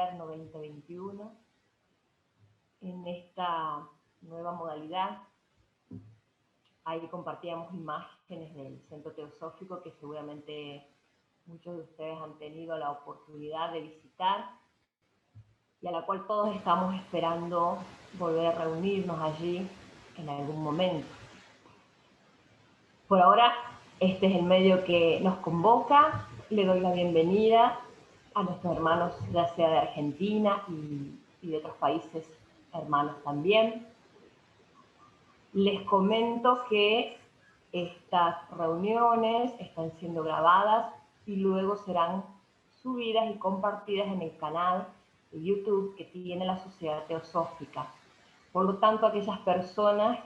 Invierno 2021. En esta nueva modalidad, ahí compartíamos imágenes del Centro Teosófico que seguramente muchos de ustedes han tenido la oportunidad de visitar y a la cual todos estamos esperando volver a reunirnos allí en algún momento. Por ahora, este es el medio que nos convoca. Le doy la bienvenida a nuestros hermanos, ya sea de Argentina y de otros países hermanos también. Les comento que estas reuniones están siendo grabadas y luego serán subidas y compartidas en el canal de YouTube que tiene la Sociedad Teosófica. Por lo tanto, aquellas personas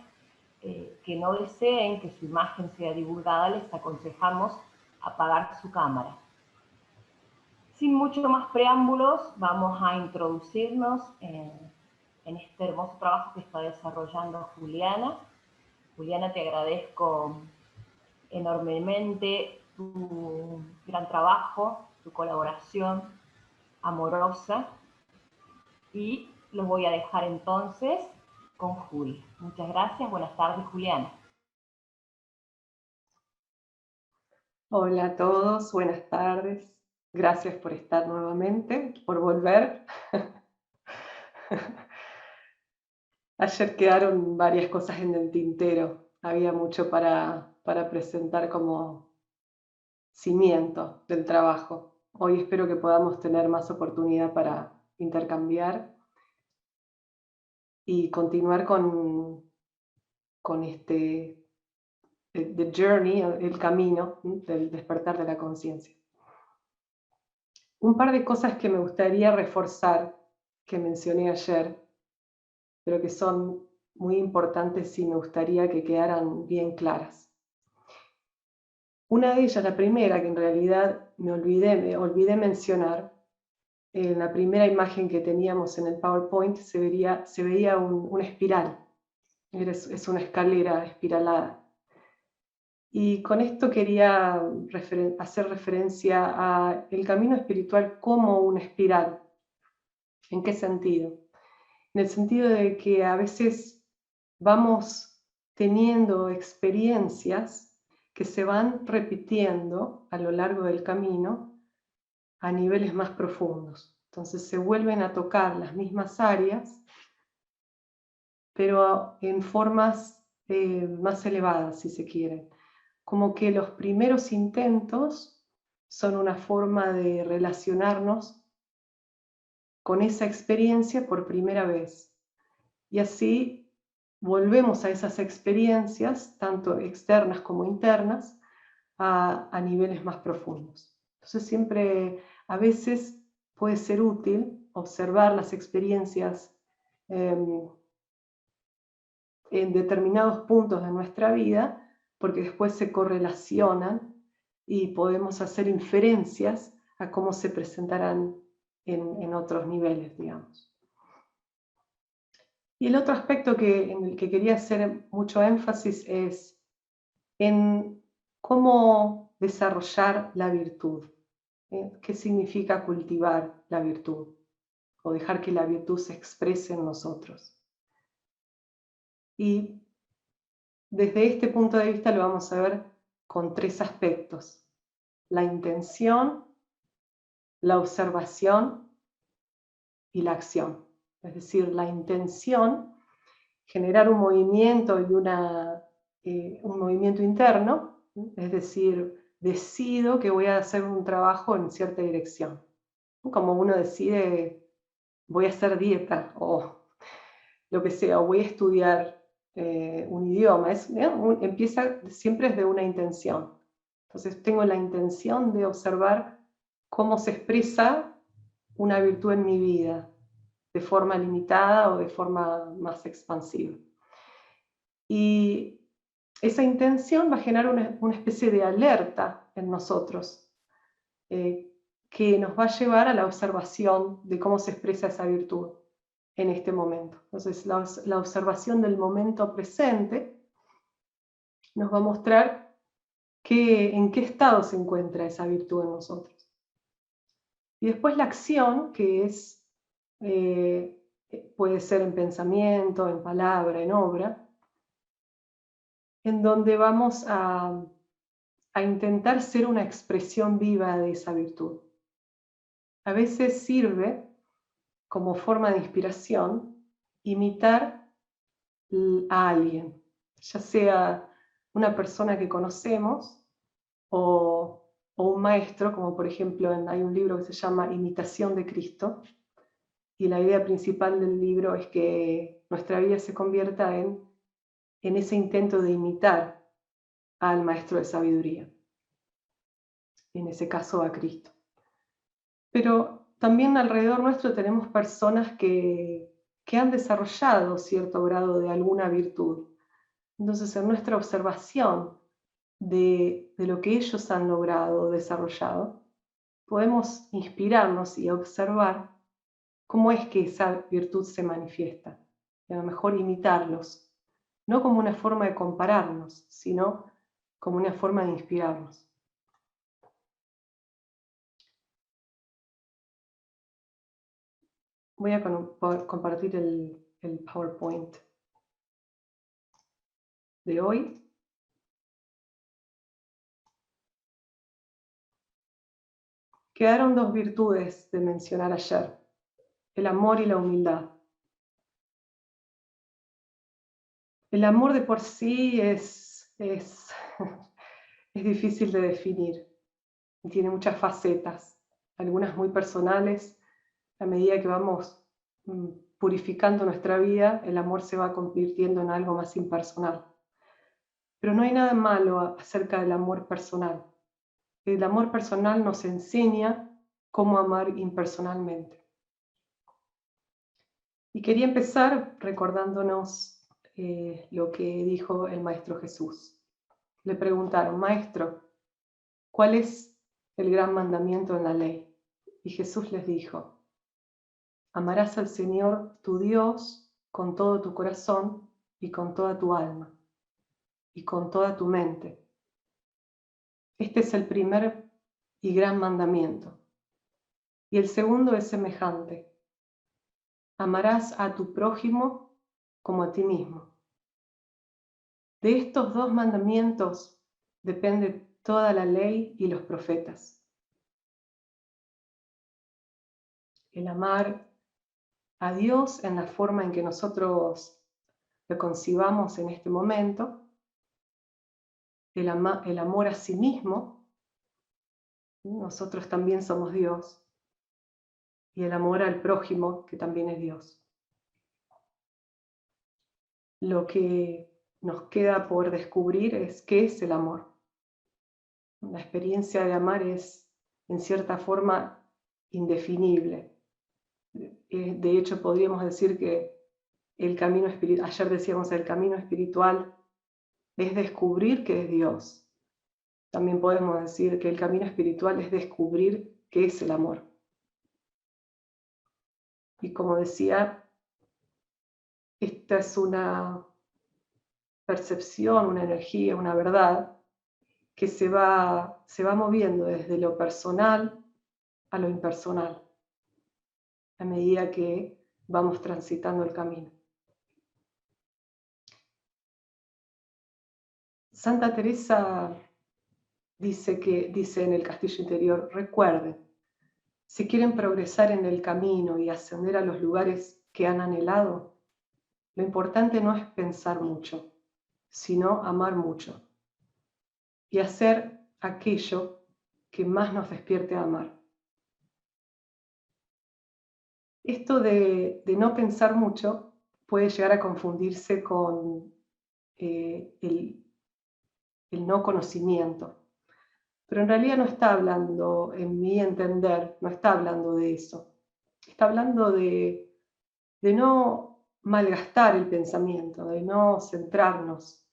que no deseen que su imagen sea divulgada, les aconsejamos apagar su cámara. Sin mucho más preámbulos, vamos a introducirnos en este hermoso trabajo que está desarrollando Juliana. Juliana, te agradezco enormemente tu gran trabajo, tu colaboración amorosa, y los voy a dejar entonces con Juli. Muchas gracias. Buenas tardes, Juliana. Hola a todos, buenas tardes. Gracias por estar nuevamente, por volver. Ayer quedaron varias cosas en el tintero. Había mucho para presentar como cimiento del trabajo. Hoy espero que podamos tener más oportunidad para intercambiar y continuar con este the journey, el camino del despertar de la conciencia. Un par de cosas que me gustaría reforzar, que mencioné ayer, pero que son muy importantes y me gustaría que quedaran bien claras. Una de ellas, la primera, que en realidad me olvidé mencionar, en la primera imagen que teníamos en el PowerPoint se veía una espiral, es una escalera espiralada. Y con esto quería hacer referencia a el camino espiritual como una espiral. ¿En qué sentido? En el sentido de que a veces vamos teniendo experiencias que se van repitiendo a lo largo del camino a niveles más profundos. Entonces se vuelven a tocar las mismas áreas, pero en formas más elevadas, si se quiere. Como que los primeros intentos son una forma de relacionarnos con esa experiencia por primera vez. Y así volvemos a esas experiencias, tanto externas como internas, a niveles más profundos. Entonces siempre, a veces puede ser útil observar las experiencias en determinados puntos de nuestra vida, porque después se correlacionan y podemos hacer inferencias a cómo se presentarán en otros niveles, digamos. Y el otro aspecto en el que quería hacer mucho énfasis es en cómo desarrollar la virtud. ¿Qué significa cultivar la virtud? O dejar que la virtud se exprese en nosotros. Y desde este punto de vista lo vamos a ver con tres aspectos: la intención, la observación y la acción. Es decir, la intención, generar un movimiento y un movimiento interno, es decir, decido que voy a hacer un trabajo en cierta dirección. Como uno decide, voy a hacer dieta o lo que sea, o voy a estudiar un idioma, empieza siempre desde una intención. Entonces tengo la intención de observar cómo se expresa una virtud en mi vida, de forma limitada o de forma más expansiva. Y esa intención va a generar una especie de alerta en nosotros, que nos va a llevar a la observación de cómo se expresa esa virtud en este momento. Entonces, la observación del momento presente nos va a mostrar en qué estado se encuentra esa virtud en nosotros. Y después la acción, que es puede ser en pensamiento, en palabra, en obra, en donde vamos a intentar ser una expresión viva de esa virtud. A veces sirve como forma de inspiración imitar a alguien, ya sea una persona que conocemos o un maestro, como por ejemplo hay un libro que se llama Imitación de Cristo, y la idea principal del libro es que nuestra vida se convierta en ese intento de imitar al maestro de sabiduría, en ese caso a Cristo. Pero también alrededor nuestro tenemos personas que han desarrollado cierto grado de alguna virtud. Entonces, en nuestra observación de lo que ellos han logrado, desarrollado, podemos inspirarnos y observar cómo es que esa virtud se manifiesta. Y a lo mejor imitarlos, no como una forma de compararnos, sino como una forma de inspirarnos. Voy a compartir el PowerPoint de hoy. Quedaron dos virtudes de mencionar ayer, el amor y la humildad. El amor de por sí es difícil de definir, tiene muchas facetas, algunas muy personales. A medida que vamos purificando nuestra vida, el amor se va convirtiendo en algo más impersonal. Pero no hay nada malo acerca del amor personal. El amor personal nos enseña cómo amar impersonalmente. Y quería empezar recordándonos lo que dijo el Maestro Jesús. Le preguntaron, Maestro, ¿cuál es el gran mandamiento en la ley? Y Jesús les dijo, amarás al Señor tu Dios con todo tu corazón y con toda tu alma y con toda tu mente. Este es el primer y gran mandamiento. Y el segundo es semejante. Amarás a tu prójimo como a ti mismo. De estos dos mandamientos depende toda la ley y los profetas. El amar a Dios en la forma en que nosotros lo concibamos en este momento, el amor a sí mismo, nosotros también somos Dios, y el amor al prójimo, que también es Dios. Lo que nos queda por descubrir es qué es el amor. La experiencia de amar es, en cierta forma, indefinible. De hecho, podríamos decir que el camino espiritual, ayer decíamos, el camino espiritual es descubrir qué es Dios. También podemos decir que el camino espiritual es descubrir qué es el amor. Y como decía, esta es una percepción, una energía, una verdad que se va moviendo desde lo personal a lo impersonal, a medida que vamos transitando el camino. Santa Teresa dice en el Castillo Interior, recuerden, si quieren progresar en el camino y ascender a los lugares que han anhelado, lo importante no es pensar mucho, sino amar mucho y hacer aquello que más nos despierte a amar. Esto de no pensar mucho puede llegar a confundirse con el no conocimiento. Pero en realidad no está hablando, en mi entender, no está hablando de eso. Está hablando de no malgastar el pensamiento, de no centrarnos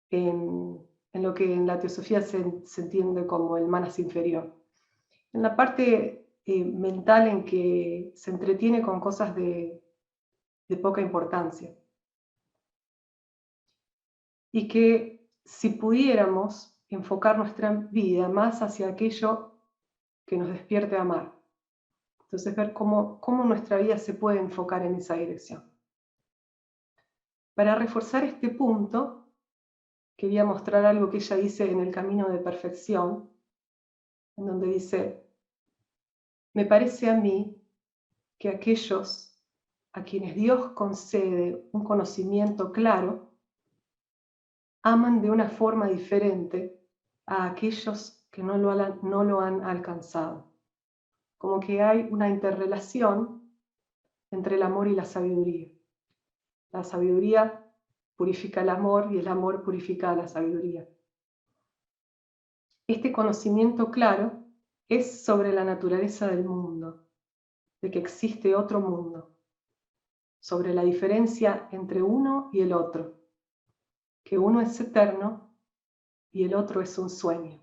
en lo que en la teosofía se entiende como el manas inferior. En la parte mental en que se entretiene con cosas de poca importancia. Y que si pudiéramos enfocar nuestra vida más hacia aquello que nos despierte a amar. Entonces ver cómo nuestra vida se puede enfocar en esa dirección. Para reforzar este punto, quería mostrar algo que ella dice en El Camino de Perfección, en donde dice: me parece a mí que aquellos a quienes Dios concede un conocimiento claro, aman de una forma diferente a aquellos que no lo han alcanzado. Como que hay una interrelación entre el amor y la sabiduría. La sabiduría purifica el amor y el amor purifica la sabiduría. Este conocimiento claro es sobre la naturaleza del mundo, de que existe otro mundo, sobre la diferencia entre uno y el otro, que uno es eterno y el otro es un sueño.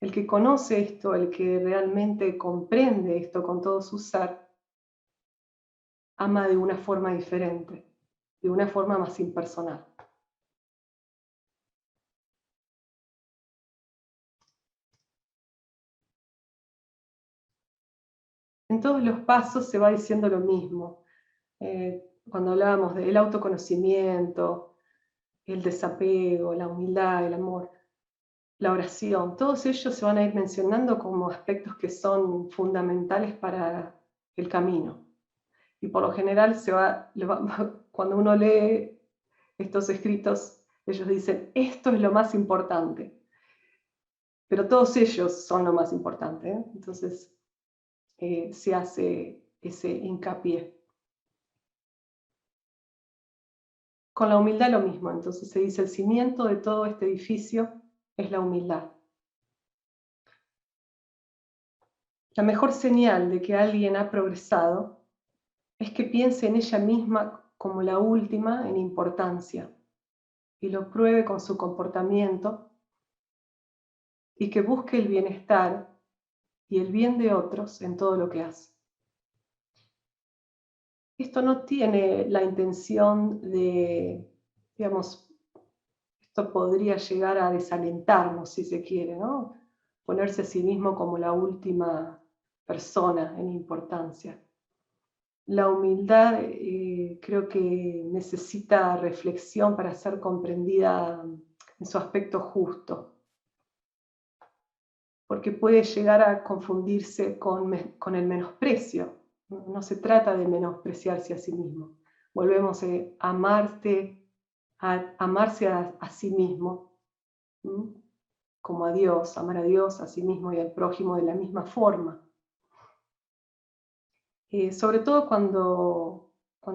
El que conoce esto, el que realmente comprende esto con todo su ser, ama de una forma diferente, de una forma más impersonal. En todos los pasos se va diciendo lo mismo. Cuando hablábamos del autoconocimiento, el desapego, la humildad, el amor, la oración, todos ellos se van a ir mencionando como aspectos que son fundamentales para el camino. Y por lo general cuando uno lee estos escritos, ellos dicen: esto es lo más importante. Pero todos ellos son lo más importante, ¿eh? Entonces se hace ese hincapié. Con la humildad lo mismo, entonces se dice: el cimiento de todo este edificio es la humildad. La mejor señal de que alguien ha progresado es que piense en ella misma como la última en importancia y lo pruebe con su comportamiento, y que busque el bienestar y el bien de otros en todo lo que hace. Esto no tiene la intención de, digamos, esto podría llegar a desalentarnos si se quiere, ¿no? Ponerse a sí mismo como la última persona en importancia. La humildad creo que necesita reflexión para ser comprendida en su aspecto justo, porque puede llegar a confundirse con el menosprecio. No se trata de menospreciarse a sí mismo. Volvemos a amarse a sí mismo, como a Dios, amar a Dios, a sí mismo y al prójimo de la misma forma. Sobre todo cuando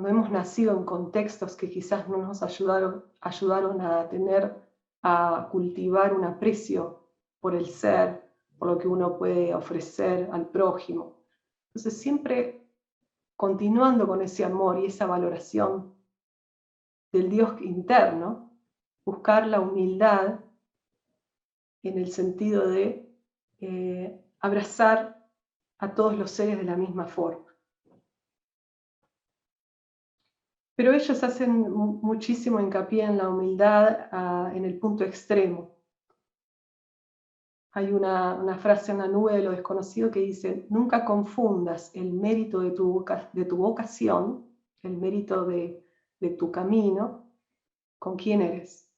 hemos nacido en contextos que quizás no nos ayudaron a cultivar un aprecio por el ser, por lo que uno puede ofrecer al prójimo. Entonces siempre continuando con ese amor y esa valoración del Dios interno, buscar la humildad en el sentido de abrazar a todos los seres de la misma forma. Pero ellos hacen muchísimo hincapié en la humildad en el punto extremo. Hay una frase en La Nube de lo Desconocido que dice: nunca confundas el mérito de tu vocación, el mérito de tu camino, con quién eres.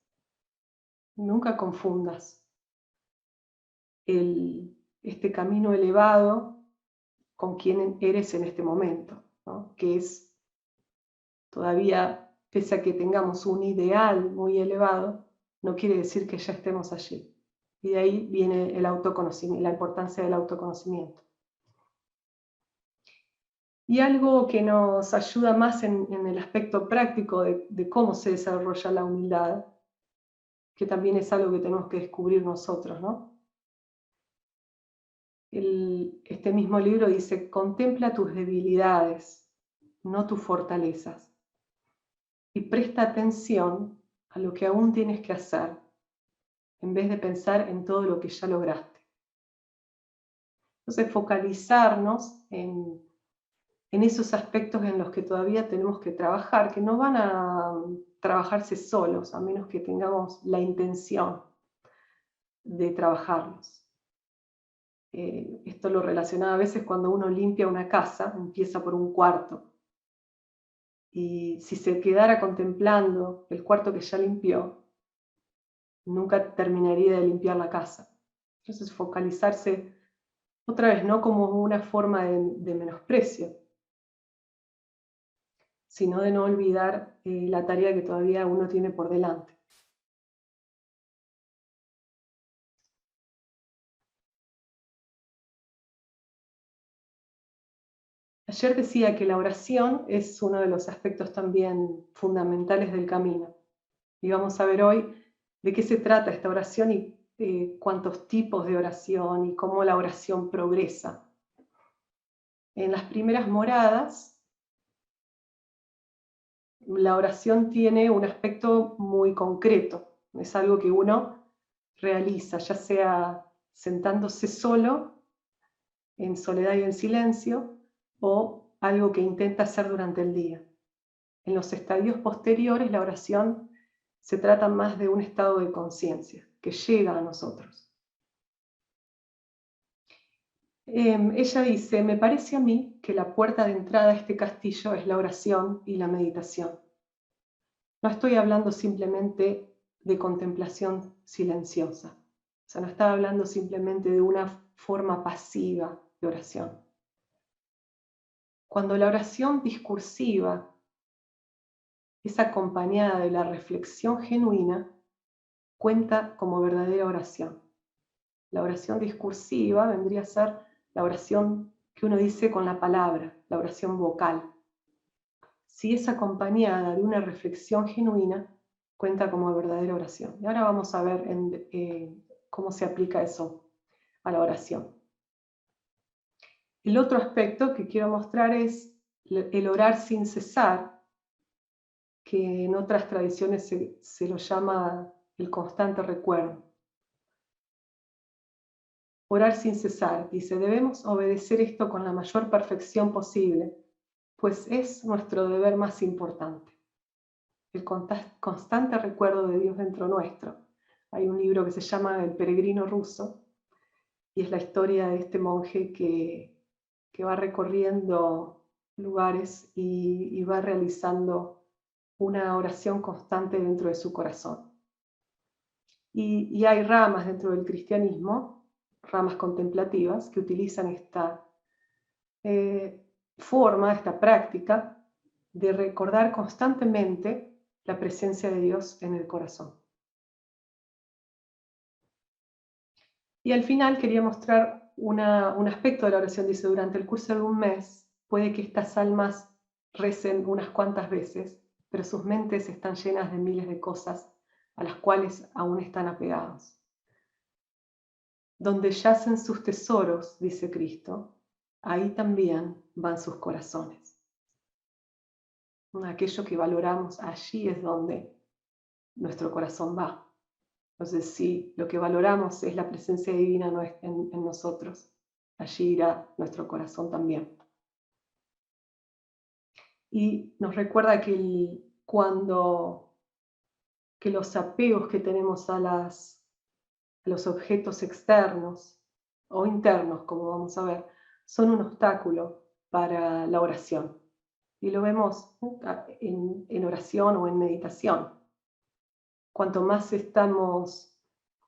Nunca confundas este camino elevado con quién eres en este momento, ¿no? Que es todavía, pese a que tengamos un ideal muy elevado, no quiere decir que ya estemos allí. Y de ahí viene el autoconocimiento, la importancia del autoconocimiento. Y algo que nos ayuda más en el aspecto práctico de cómo se desarrolla la humildad, que también es algo que tenemos que descubrir nosotros, ¿no? Este mismo libro dice: contempla tus debilidades, no tus fortalezas, y presta atención a lo que aún tienes que hacer, en vez de pensar en todo lo que ya lograste. Entonces, focalizarnos en esos aspectos en los que todavía tenemos que trabajar, que no van a trabajarse solos, a menos que tengamos la intención de trabajarlos. Esto lo relacionaba a veces cuando uno limpia una casa, empieza por un cuarto. Y si se quedara contemplando el cuarto que ya limpió, nunca terminaría de limpiar la casa. Entonces focalizarse, otra vez, no como una forma de menosprecio, sino de no olvidar la tarea que todavía uno tiene por delante. Ayer decía que la oración es uno de los aspectos también fundamentales del camino. Y vamos a ver hoy de qué se trata esta oración y cuántos tipos de oración y cómo la oración progresa. En las primeras moradas, la oración tiene un aspecto muy concreto. Es algo que uno realiza, ya sea sentándose solo, en soledad y en silencio, o algo que intenta hacer durante el día. En los estadios posteriores, la oración se trata más de un estado de conciencia que llega a nosotros. Ella dice, me parece a mí que la puerta de entrada a este castillo es la oración y la meditación. No estoy hablando simplemente de contemplación silenciosa. O sea, no estaba hablando simplemente de una forma pasiva de oración. Cuando la oración discursiva es acompañada de la reflexión genuina, cuenta como verdadera oración. La oración discursiva vendría a ser la oración que uno dice con la palabra, la oración vocal. Si es acompañada de una reflexión genuina, cuenta como verdadera oración. Y ahora vamos a ver cómo se aplica eso a la oración. El otro aspecto que quiero mostrar es el orar sin cesar, que en otras tradiciones se lo llama el constante recuerdo. Orar sin cesar, dice, debemos obedecer esto con la mayor perfección posible, pues es nuestro deber más importante. El constante recuerdo de Dios dentro nuestro. Hay un libro que se llama El peregrino ruso, y es la historia de este monje que va recorriendo lugares y va realizando una oración constante dentro de su corazón. Y hay ramas dentro del cristianismo, ramas contemplativas, que utilizan esta forma, esta práctica de recordar constantemente la presencia de Dios en el corazón. Y al final quería mostrar un aspecto de la oración. Dice, durante el curso de un mes, puede que estas almas recen unas cuantas veces, pero sus mentes están llenas de miles de cosas a las cuales aún están apegados. Donde yacen sus tesoros, dice Cristo, ahí también van sus corazones. Aquello que valoramos, allí es donde nuestro corazón va. Entonces, si lo que valoramos es la presencia divina en nosotros, allí irá nuestro corazón también. Y nos recuerda que los apegos que tenemos a los objetos externos o internos, como vamos a ver, son un obstáculo para la oración. Y lo vemos en oración o en meditación. Cuanto más estamos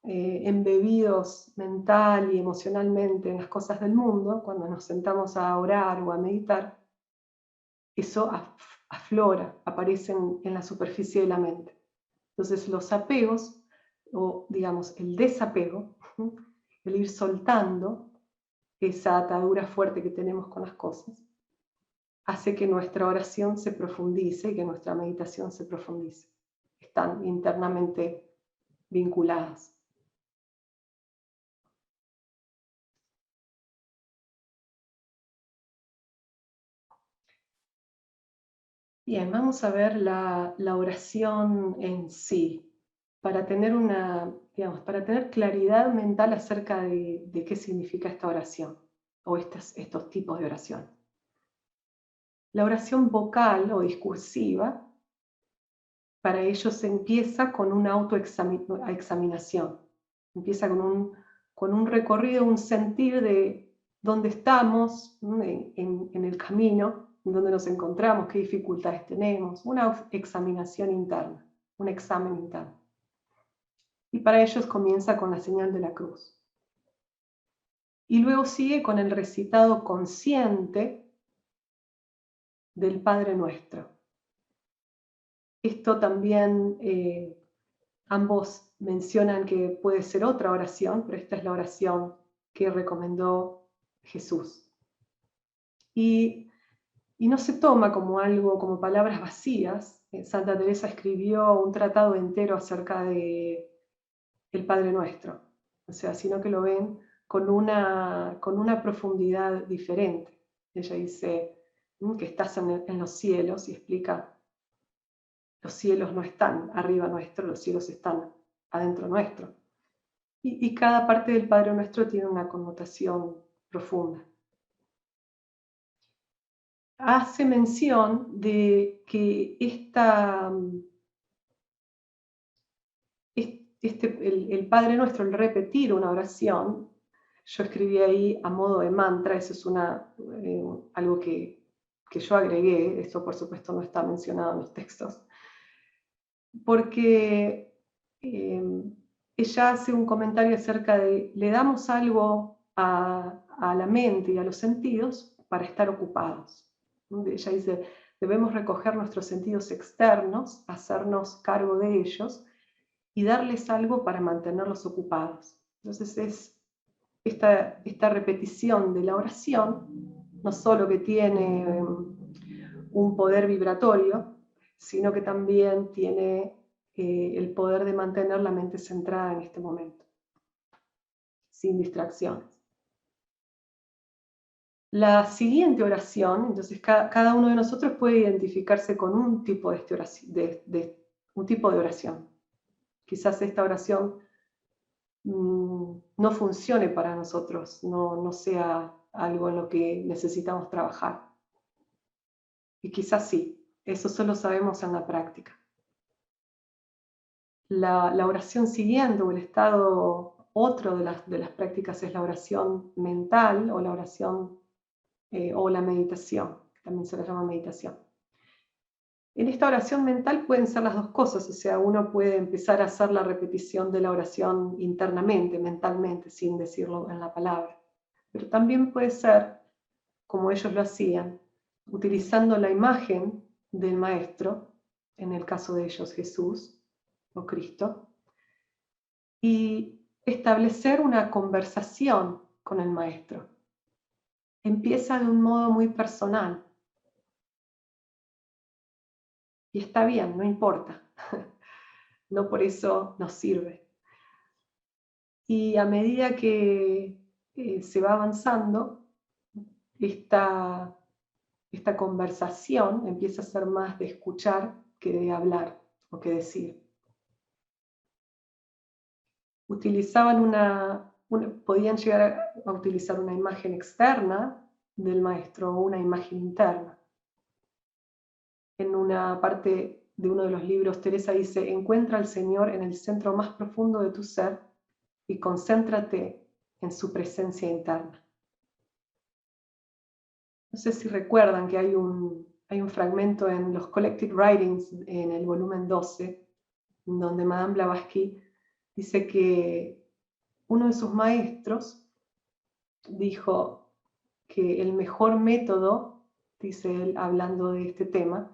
embebidos mental y emocionalmente en las cosas del mundo, cuando nos sentamos a orar o a meditar, eso aflora, aparece en la superficie de la mente. Entonces los apegos, o digamos el desapego, el ir soltando esa atadura fuerte que tenemos con las cosas, hace que nuestra oración se profundice y que nuestra meditación se profundice. Están internamente vinculadas. Bien, vamos a ver la oración en sí, para tener para tener claridad mental acerca de qué significa esta oración o estos tipos de oración. La oración vocal o discursiva, para ellos empieza con una autoexaminación, empieza con con un recorrido, un sentir de dónde estamos en el camino, en dónde nos encontramos, qué dificultades tenemos, una examinación interna, un examen interno. Y para ellos comienza con la señal de la cruz. Y luego sigue con el recitado consciente del Padre Nuestro. Esto también ambos mencionan que puede ser otra oración, pero esta es la oración que recomendó Jesús. Y no se toma como algo, como palabras vacías. Santa Teresa escribió un tratado entero acerca de el Padre Nuestro, o sea, sino que lo ven con una profundidad diferente. Ella dice que estás en los cielos y explica, los cielos no están arriba nuestro, los cielos están adentro nuestro. Y cada parte del Padre Nuestro tiene una connotación profunda. Hace mención de que el Padre Nuestro, el repetir una oración, yo escribí ahí a modo de mantra, eso es algo que yo agregué, esto por supuesto no está mencionado en los textos, porque ella hace un comentario acerca de, le damos algo a la mente y a los sentidos para estar ocupados. Ella dice, debemos recoger nuestros sentidos externos, hacernos cargo de ellos y darles algo para mantenerlos ocupados. Entonces es esta repetición de la oración, no solo que tiene un poder vibratorio, sino que también tiene el poder de mantener la mente centrada en este momento, sin distracciones. La siguiente oración, entonces cada uno de nosotros puede identificarse con un tipo un tipo de oración. Quizás esta oración no funcione para nosotros, no sea algo en lo que necesitamos trabajar. Y quizás sí, eso solo sabemos en la práctica. La oración siguiente o el estado otro de las prácticas es la oración mental o la oración o la meditación, que también se la llama meditación. En esta oración mental pueden ser las dos cosas, o sea, uno puede empezar a hacer la repetición de la oración internamente, mentalmente, sin decirlo en la palabra. Pero también puede ser, como ellos lo hacían, utilizando la imagen del Maestro, en el caso de ellos Jesús o Cristo, y establecer una conversación con el Maestro. Empieza de un modo muy personal. Y está bien, no importa. No por eso nos sirve. Y a medida que se va avanzando, esta conversación empieza a ser más de escuchar que de hablar o que decir. Podían llegar a utilizar una imagen externa del maestro o una imagen interna. En una parte de uno de los libros, Teresa dice, encuentra al Señor en el centro más profundo de tu ser y concéntrate en su presencia interna. No sé si recuerdan que hay un fragmento en los Collected Writings, en el volumen 12, donde Madame Blavatsky dice que uno de sus maestros dijo que el mejor método, dice él hablando de este tema,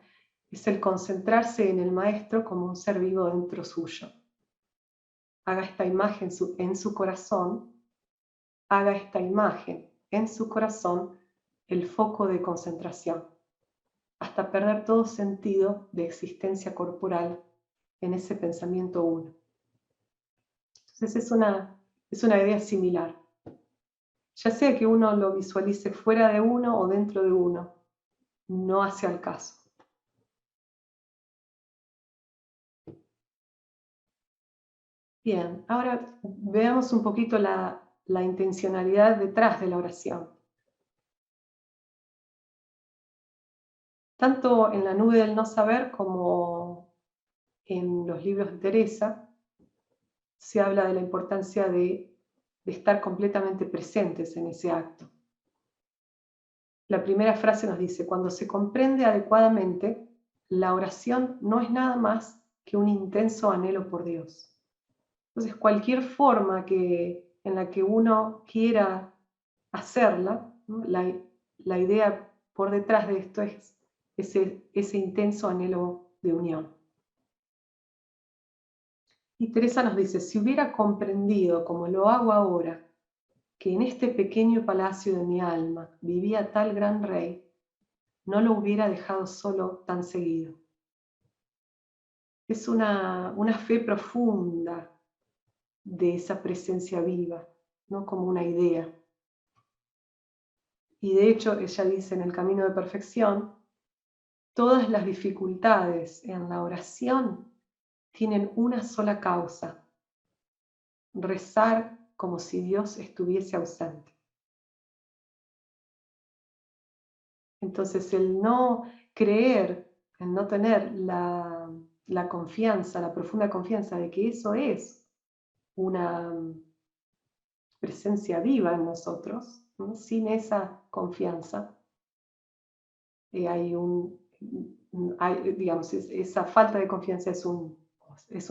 es el concentrarse en el maestro como un ser vivo dentro suyo. Haga esta imagen en su corazón, haga esta imagen en su corazón el foco de concentración, hasta perder todo sentido de existencia corporal en ese pensamiento uno. Entonces es una idea similar. Ya sea que uno lo visualice fuera de uno o dentro de uno, no hace al caso. Bien, ahora veamos un poquito la intencionalidad detrás de la oración. Tanto en La nube del no saber como en los libros de Teresa, se habla de la importancia de de estar completamente presentes en ese acto. La primera frase nos dice: cuando se comprende adecuadamente, la oración no es nada más que un intenso anhelo por Dios. Entonces, cualquier forma en la que uno quiera hacerla, ¿no? La idea por detrás de esto es ese intenso anhelo de unión. Y Teresa nos dice: si hubiera comprendido, como lo hago ahora, que en este pequeño palacio de mi alma vivía tal gran rey, no lo hubiera dejado solo tan seguido. Es una fe profunda de esa presencia viva, no como una idea. Y de hecho, ella dice en el Camino de Perfección, todas las dificultades en la oración tienen una sola causa: rezar como si Dios estuviese ausente. Entonces, el no creer, el no tener la confianza, la profunda confianza de que eso es una presencia viva en nosotros, ¿no? Sin esa confianza, digamos, esa falta de confianza es un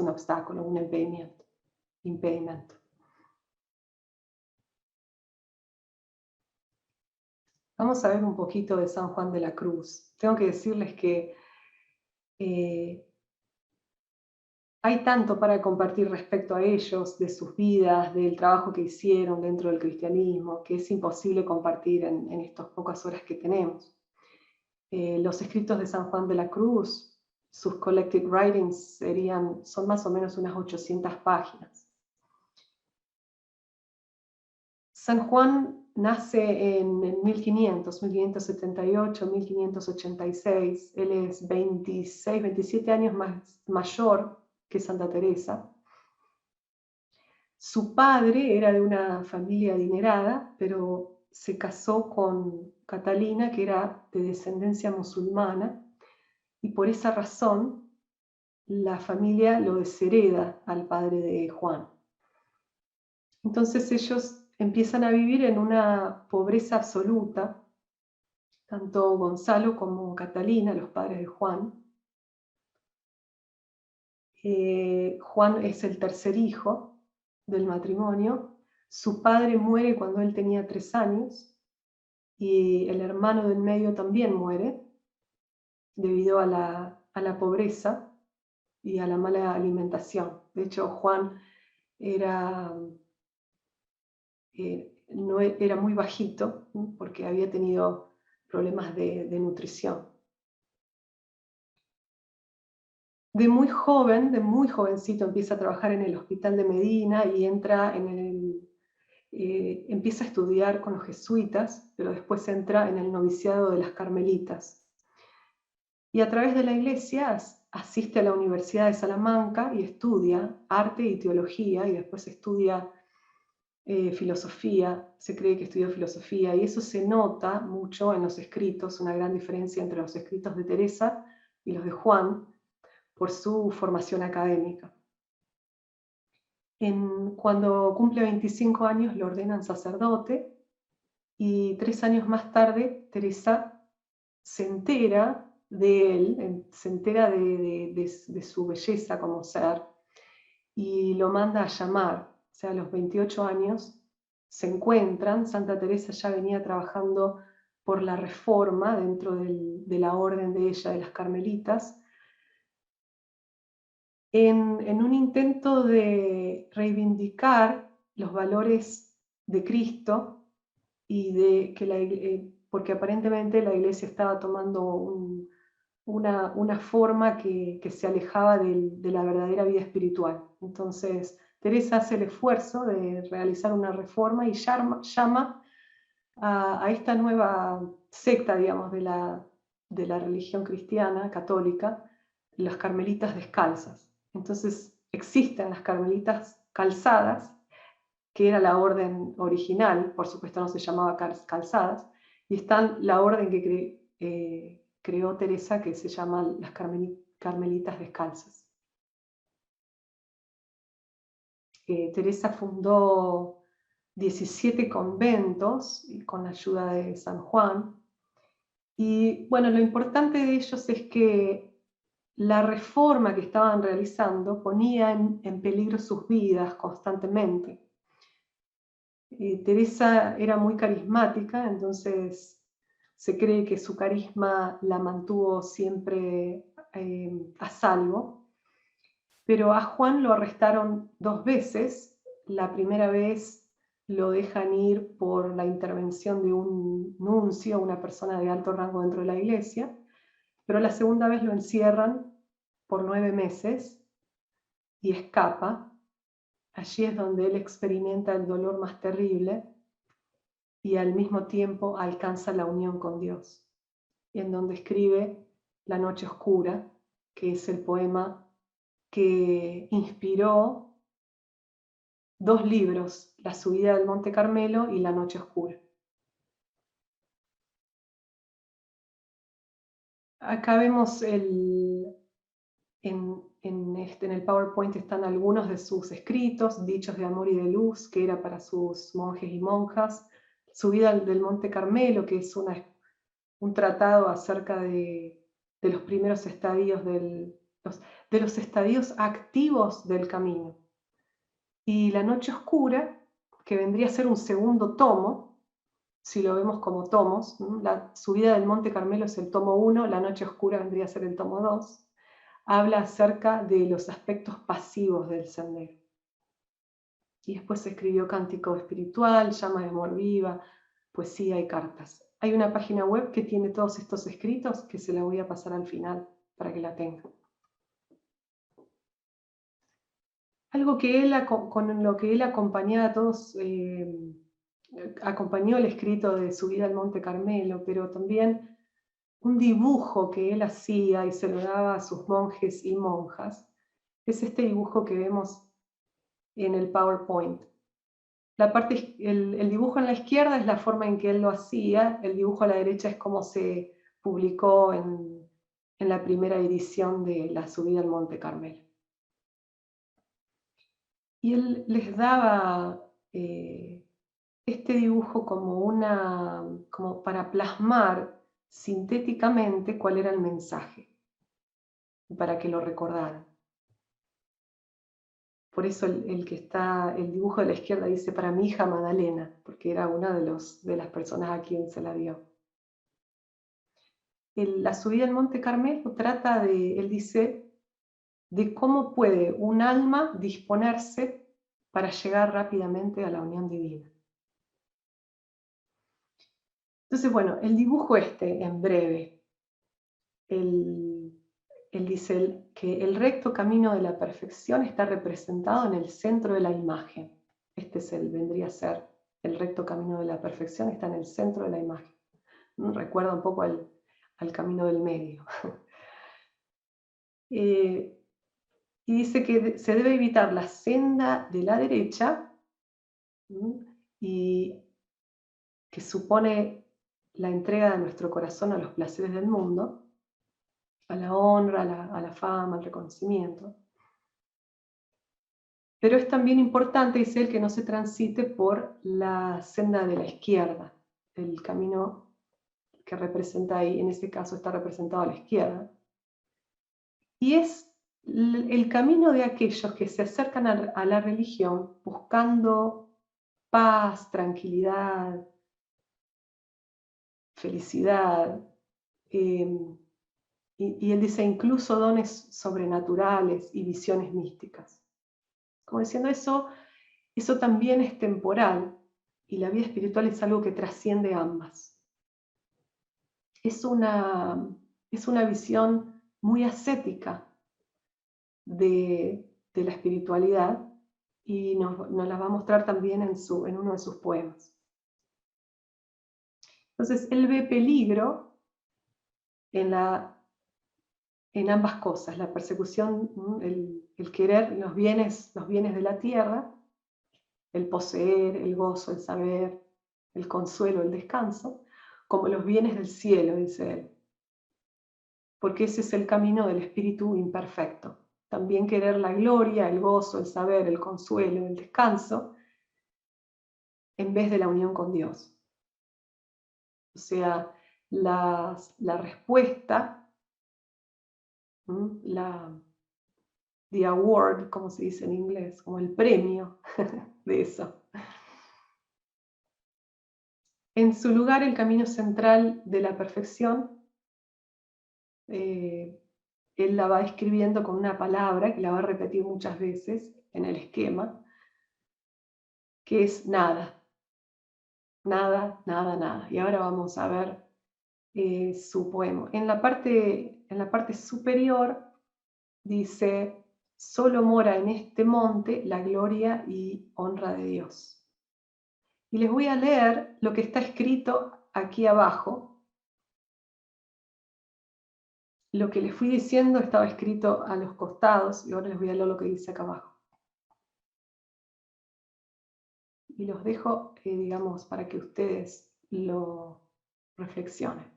obstáculo, un impedimento. Vamos a ver un poquito de San Juan de la Cruz. Tengo que decirles que hay tanto para compartir respecto a ellos, de sus vidas, del trabajo que hicieron dentro del cristianismo, que es imposible compartir en estas pocas horas que tenemos. Los escritos de San Juan de la Cruz, sus collected writings, son más o menos unas 800 páginas. San Juan nace en 1578, 1586. Él es 26, 27 años mayor que Santa Teresa. Su padre era de una familia adinerada, pero se casó con Catalina, que era de descendencia musulmana, y por esa razón la familia lo deshereda al padre de Juan. Entonces ellos empiezan a vivir en una pobreza absoluta, tanto Gonzalo como Catalina, los padres de Juan. Juan es el tercer hijo del matrimonio. Su padre muere cuando él tenía 3 años y el hermano del medio también muere debido a la pobreza y a la mala alimentación. De hecho, Juan era muy bajito, ¿no? Porque había tenido problemas de nutrición. De muy jovencito empieza a trabajar en el hospital de Medina y empieza a estudiar con los jesuitas, pero después entra en el noviciado de las carmelitas. Y a través de la iglesia asiste a la Universidad de Salamanca y estudia arte y teología, y después estudia filosofía. Se cree que estudió filosofía, y eso se nota mucho en los escritos, una gran diferencia entre los escritos de Teresa y los de Juan, por su formación académica. Cuando cumple 25 años lo ordenan sacerdote, y 3 años más tarde Teresa se entera de él, se entera de su belleza como ser, y lo manda a llamar. O sea, a los 28 años se encuentran. Santa Teresa ya venía trabajando por la reforma dentro de la orden de ella, de las carmelitas, en un intento de reivindicar los valores de Cristo y porque aparentemente la iglesia estaba tomando una forma que se alejaba de la verdadera vida espiritual. Entonces, Teresa hace el esfuerzo de realizar una reforma y llama a esta nueva secta, digamos, de la religión cristiana, católica, las carmelitas descalzas. Entonces, existen las carmelitas calzadas, que era la orden original, por supuesto no se llamaba calzadas, y están la orden que creó Teresa, que se llama las carmelitas descalzas. Teresa fundó 17 conventos y con la ayuda de San Juan. Y bueno, lo importante de ellos es que la reforma que estaban realizando ponía en peligro sus vidas constantemente. Teresa era muy carismática, entonces se cree que su carisma la mantuvo siempre a salvo, pero a Juan lo arrestaron 2 veces. La primera vez lo dejan ir por la intervención de un nuncio, una persona de alto rango dentro de la iglesia, pero la segunda vez lo encierran por 9 meses y escapa. Allí es donde él experimenta el dolor más terrible y al mismo tiempo alcanza la unión con Dios, en donde escribe La noche oscura, que es el poema que inspiró 2 libros, La subida del Monte Carmelo y La noche oscura. Acá vemos en el PowerPoint están algunos de sus escritos, Dichos de amor y de luz, que era para sus monjes y monjas, Subida del Monte Carmelo, que es un tratado acerca de los primeros estadios de los estadios activos del camino. Y La noche oscura, que vendría a ser un segundo tomo, si lo vemos como tomos, ¿no? La subida del Monte Carmelo es el tomo 1, La noche oscura vendría a ser el tomo 2, habla acerca de los aspectos pasivos del sendero. Y después se escribió Cántico Espiritual, Llama de Amor Viva, Poesía y Cartas. Hay una página web que tiene todos estos escritos que se la voy a pasar al final para que la tengan. Algo que él, con lo que él acompañaba a todos, acompañó el escrito de Subida al Monte Carmelo, pero también un dibujo que él hacía y se lo daba a sus monjes y monjas, es este dibujo que vemos en el PowerPoint. El dibujo en la izquierda es la forma en que él lo hacía, el dibujo a la derecha es cómo se publicó en la primera edición de La subida al Monte Carmelo. Y él les daba este dibujo como para plasmar sintéticamente cuál era el mensaje, para que lo recordaran. Por eso el dibujo de la izquierda dice para mi hija Magdalena, porque era una de las personas a quien se la dio. La subida al Monte Carmelo trata él dice, de cómo puede un alma disponerse para llegar rápidamente a la unión divina. Entonces, bueno, el dibujo en breve, él dice que el recto camino de la perfección está representado en el centro de la imagen. Vendría a ser el recto camino de la perfección, está en el centro de la imagen. Recuerda un poco al camino del medio. Y dice que se debe evitar la senda de la derecha, y que supone la entrega de nuestro corazón a los placeres del mundo, a la honra, a la fama, al reconocimiento. Pero es también importante, dice él, que no se transite por la senda de la izquierda, el camino que representa ahí, en este caso está representado a la izquierda. Y es el camino de aquellos que se acercan a la religión buscando paz, tranquilidad, felicidad, y él dice incluso dones sobrenaturales y visiones místicas. Como diciendo eso también es temporal y la vida espiritual es algo que trasciende ambas. Es una visión muy ascética de la espiritualidad y nos la va a mostrar también en uno de sus poemas. Entonces, él ve peligro en ambas cosas, la persecución, el querer los bienes de la tierra, el poseer, el gozo, el saber, el consuelo, el descanso, como los bienes del cielo, dice él. Porque ese es el camino del espíritu imperfecto. También querer la gloria, el gozo, el saber, el consuelo, el descanso, en vez de la unión con Dios. O sea, la respuesta, the award, como se dice en inglés, como el premio de eso. En su lugar, el camino central de la perfección, él la va escribiendo con una palabra que la va a repetir muchas veces en el esquema, que es nada. Nada, nada, nada. Y ahora vamos a ver su poema. En la parte superior dice: solo mora en este monte la gloria y honra de Dios. Y les voy a leer lo que está escrito aquí abajo. Lo que les fui diciendo estaba escrito a los costados y ahora les voy a leer lo que dice acá abajo. Y los dejo, digamos, para que ustedes lo reflexionen.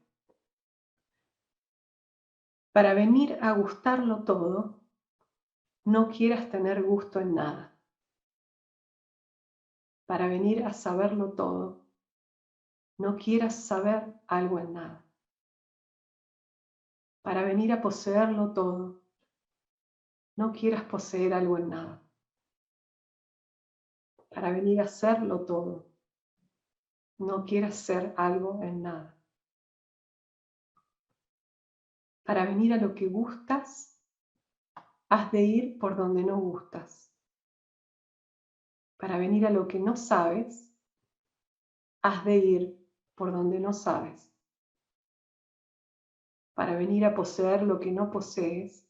Para venir a gustarlo todo, no quieras tener gusto en nada. Para venir a saberlo todo, no quieras saber algo en nada. Para venir a poseerlo todo, no quieras poseer algo en nada. Para venir a serlo todo, no quieras ser algo en nada. Para venir a lo que gustas, has de ir por donde no gustas. Para venir a lo que no sabes, has de ir por donde no sabes. Para venir a poseer lo que no posees,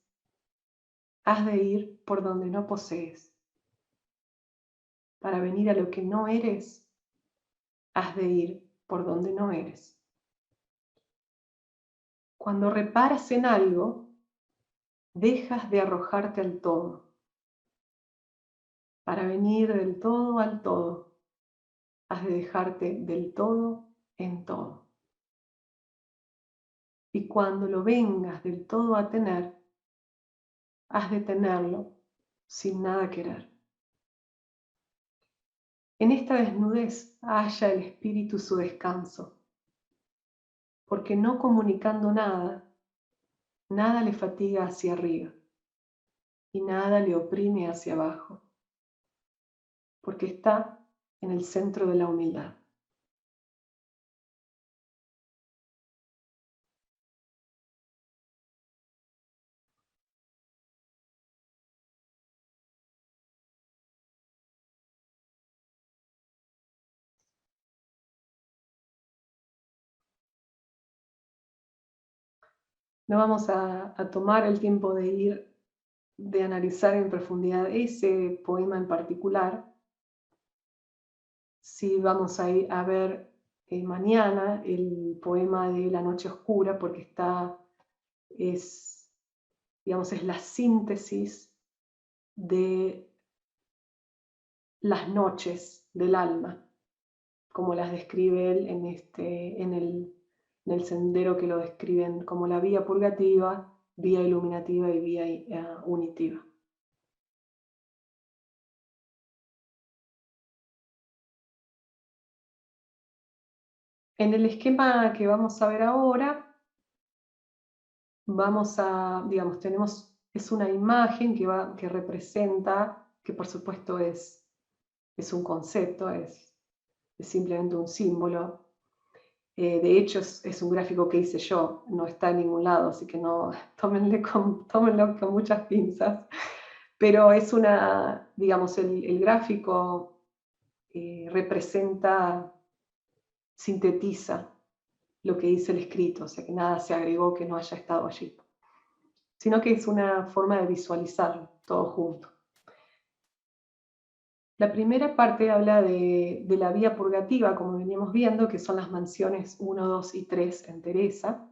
has de ir por donde no posees. Para venir a lo que no eres, has de ir por donde no eres. Cuando reparas en algo, dejas de arrojarte al todo. Para venir del todo al todo, has de dejarte del todo en todo. Y cuando lo vengas del todo a tener, has de tenerlo sin nada querer. En esta desnudez halla el espíritu su descanso, porque no comunicando nada, nada le fatiga hacia arriba y nada le oprime hacia abajo, porque está en el centro de la humildad. No vamos a tomar el tiempo de analizar en profundidad ese poema en particular. Sí, vamos a ir a ver mañana el poema de La Noche Oscura, porque es la síntesis de las noches del alma, como las describe él en el sendero que lo describen como la vía purgativa, vía iluminativa y vía unitiva. En el esquema que vamos a ver ahora, es una imagen que representa, que por supuesto es un concepto, es simplemente un símbolo. De hecho, es un gráfico que hice yo, no está en ningún lado, así que no, tómenlo con muchas pinzas. Pero es el gráfico sintetiza lo que dice el escrito, o sea que nada se agregó que no haya estado allí, sino que es una forma de visualizarlo todo junto. La primera parte habla de la vía purgativa, como veníamos viendo, que son las mansiones 1, 2 y 3 en Teresa.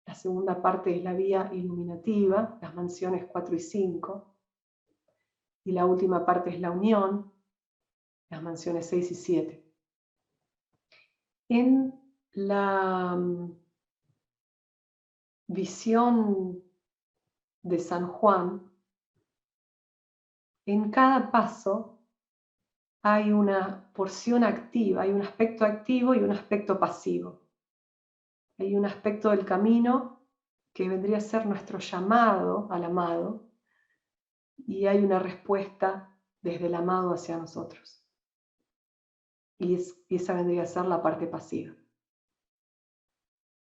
La segunda parte es la vía iluminativa, las mansiones 4 y 5. Y la última parte es la unión, las mansiones 6 y 7. En la visión de San Juan, en cada paso hay una porción activa, hay un aspecto activo y un aspecto pasivo. Hay un aspecto del camino que vendría a ser nuestro llamado al amado, y hay una respuesta desde el amado hacia nosotros. Y esa vendría a ser la parte pasiva.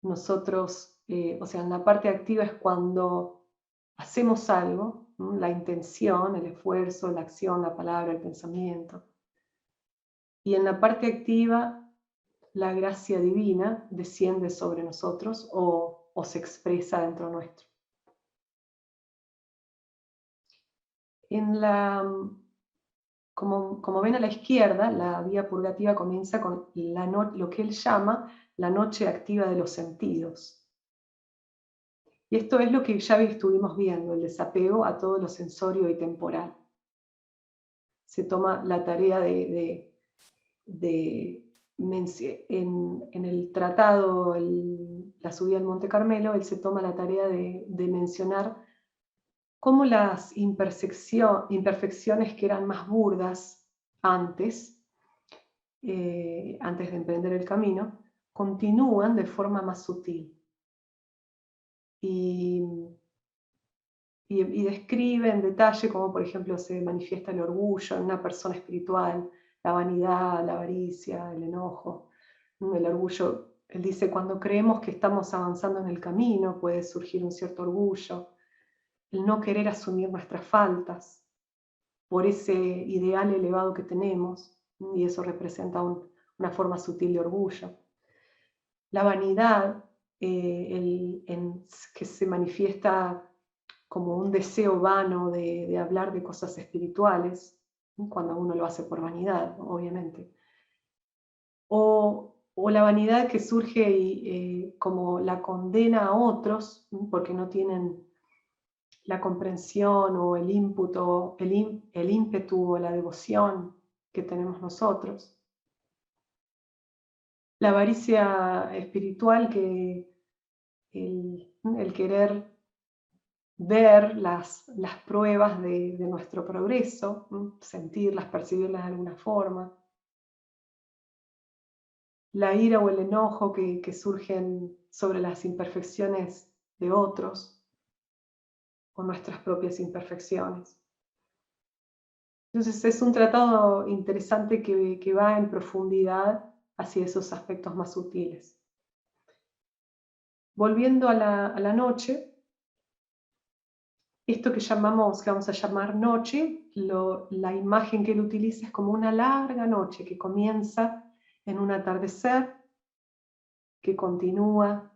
Nosotros, o sea, en la parte activa es cuando hacemos algo, ¿no? La intención, el esfuerzo, la acción, la palabra, el pensamiento. Y en la parte activa, la gracia divina desciende sobre nosotros o se expresa dentro nuestro. Como ven a la izquierda, la vía purgativa comienza con lo que él llama la noche activa de los sentidos. Y esto es lo que ya estuvimos viendo, el desapego a todo lo sensorio y temporal. Se toma la tarea en el tratado, la subida al Monte Carmelo, él se toma la tarea de mencionar cómo las imperfecciones que eran más burdas antes de emprender el camino, continúan de forma más sutil. Y describe en detalle cómo, por ejemplo, se manifiesta el orgullo en una persona espiritual, la vanidad, la avaricia, el enojo, el orgullo. Él dice, cuando creemos que estamos avanzando en el camino, puede surgir un cierto orgullo, el no querer asumir nuestras faltas por ese ideal elevado que tenemos, y eso representa una forma sutil de orgullo. La vanidad, que se manifiesta como un deseo vano de hablar de cosas espirituales, cuando uno lo hace por vanidad, obviamente. O la vanidad que surge como la condena a otros, porque no tienen la comprensión o el ímpetu o la devoción que tenemos nosotros. La avaricia espiritual, que el querer ver las pruebas de nuestro progreso, sentirlas, percibirlas de alguna forma. La ira o el enojo que surgen sobre las imperfecciones de otros o nuestras propias imperfecciones. Entonces es un tratado interesante que va en profundidad hacia esos aspectos más sutiles. Volviendo a la noche, esto que vamos a llamar noche, la imagen que él utiliza es como una larga noche que comienza en un atardecer, que continúa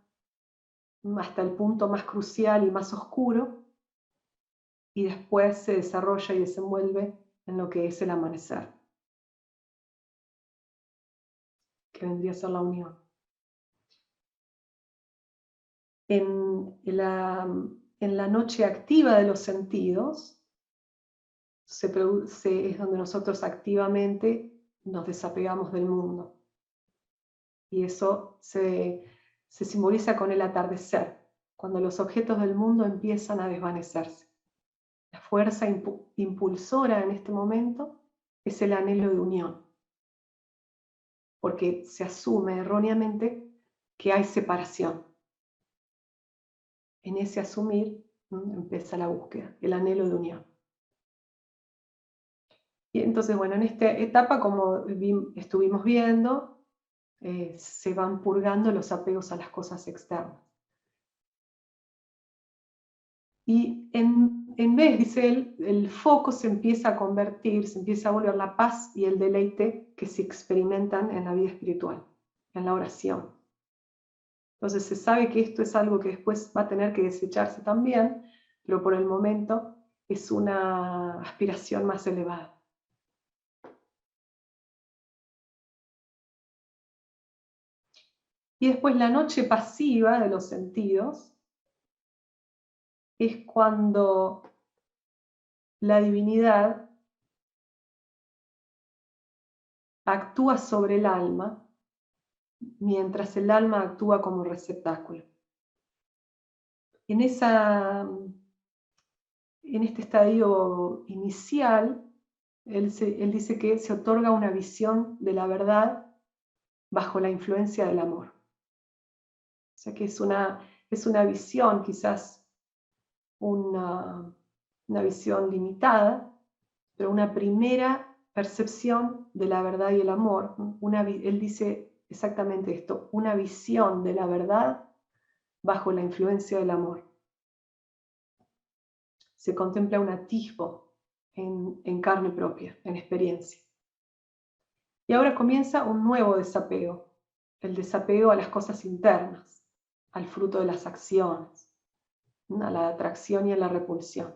hasta el punto más crucial y más oscuro, y después se desarrolla y desenvuelve en lo que es el amanecer, que vendría a ser la unión. En la noche activa de los sentidos, es donde nosotros activamente nos desapegamos del mundo. Y eso se simboliza con el atardecer, cuando los objetos del mundo empiezan a desvanecerse. La fuerza impulsora en este momento es el anhelo de unión, porque se asume erróneamente que hay separación. En ese asumir empieza la búsqueda, el anhelo de unión. Y entonces, bueno, en esta etapa, como estuvimos viendo, se van purgando los apegos a las cosas externas. Y en vez, dice él, el foco se empieza a convertir, se empieza a volver la paz y el deleite que se experimentan en la vida espiritual, en la oración. Entonces se sabe que esto es algo que después va a tener que desecharse también, pero por el momento es una aspiración más elevada. Y después la noche pasiva de los sentidos es cuando la divinidad actúa sobre el alma mientras el alma actúa como receptáculo. En este estadio inicial, Él dice que se otorga una visión de la verdad bajo la influencia del amor. O sea que es una visión, quizás una visión limitada, pero una primera percepción de la verdad y el amor. Él dice exactamente esto, una visión de la verdad bajo la influencia del amor. Se contempla un atisbo en carne propia, en experiencia. Y ahora comienza un nuevo desapego, el desapego a las cosas internas, al fruto de las acciones, a la atracción y a la repulsión.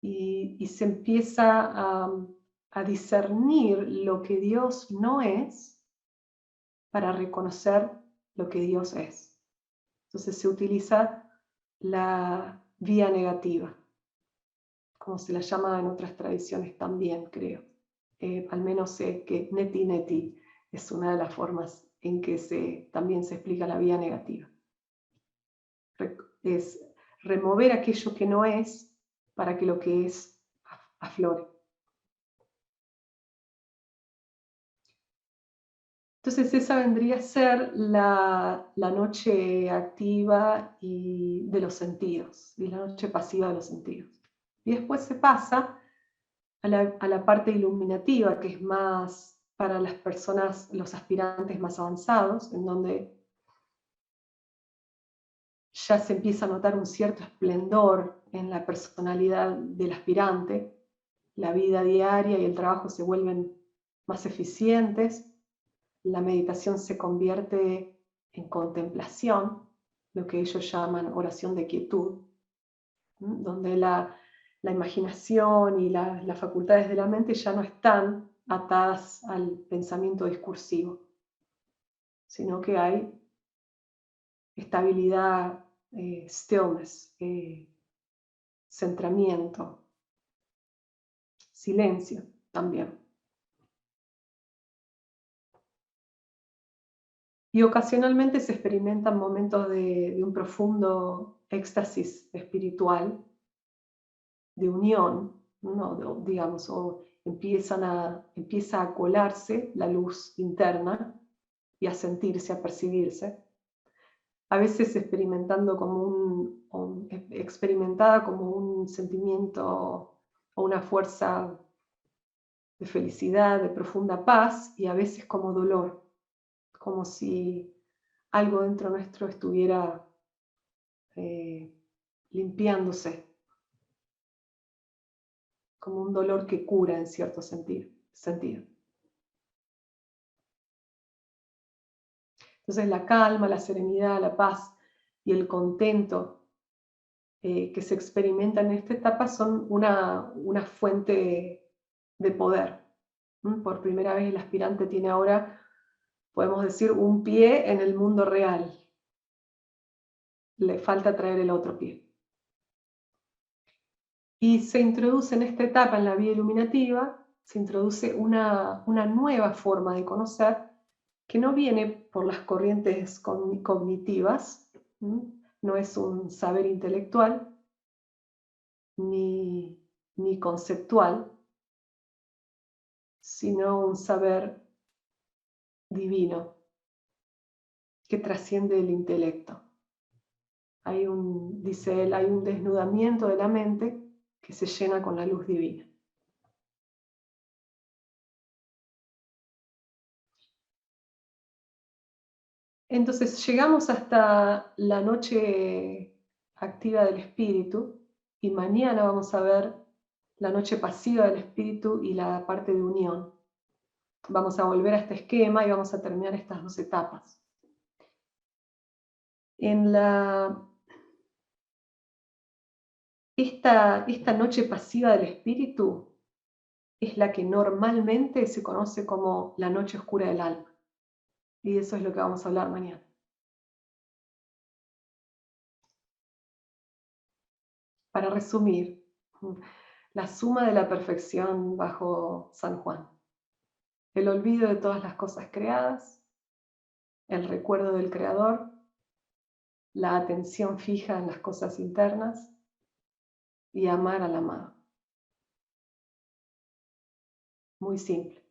Y se empieza a discernir lo que Dios no es para reconocer lo que Dios es. Entonces se utiliza la vía negativa, como se la llama en otras tradiciones también, creo. Al menos sé que neti neti es una de las formas en que también se explica la vía negativa. Es remover aquello que no es para que lo que es aflore. Entonces esa vendría a ser la noche activa y de los sentidos, y la noche pasiva de los sentidos. Y después se pasa a la parte iluminativa, que es más para las personas, los aspirantes más avanzados, en donde ya se empieza a notar un cierto esplendor en la personalidad del aspirante, la vida diaria y el trabajo se vuelven más eficientes, la meditación se convierte en contemplación, lo que ellos llaman oración de quietud, donde la imaginación y las facultades de la mente ya no están atadas al pensamiento discursivo, sino que hay estabilidad, stillness, centramiento, silencio también. Y ocasionalmente se experimentan momentos de un profundo éxtasis espiritual, de unión, ¿no? Digamos, o empieza a colarse la luz interna y a sentirse, a percibirse. A veces experimentada como un sentimiento o una fuerza de felicidad, de profunda paz, y a veces como dolor, como si algo dentro nuestro estuviera limpiándose, como un dolor que cura en cierto sentido. Entonces la calma, la serenidad, la paz y el contento que se experimentan en esta etapa son una fuente de poder. Por primera vez el aspirante tiene ahora, podemos decir, un pie en el mundo real. Le falta traer el otro pie. Y se introduce en esta etapa, en la vía iluminativa, se introduce una nueva forma de conocer que no viene por las corrientes cognitivas, no es un saber intelectual ni conceptual, sino un saber divino que trasciende el intelecto. Dice él, hay un desnudamiento de la mente que se llena con la luz divina. Entonces llegamos hasta la noche activa del espíritu y mañana vamos a ver la noche pasiva del espíritu y la parte de unión. Vamos a volver a este esquema y vamos a terminar estas dos etapas. Esta noche pasiva del espíritu es la que normalmente se conoce como la noche oscura del alma. Y eso es lo que vamos a hablar mañana. Para resumir, la suma de la perfección bajo San Juan. El olvido de todas las cosas creadas, el recuerdo del Creador, la atención fija en las cosas internas y amar al amado. muy simple.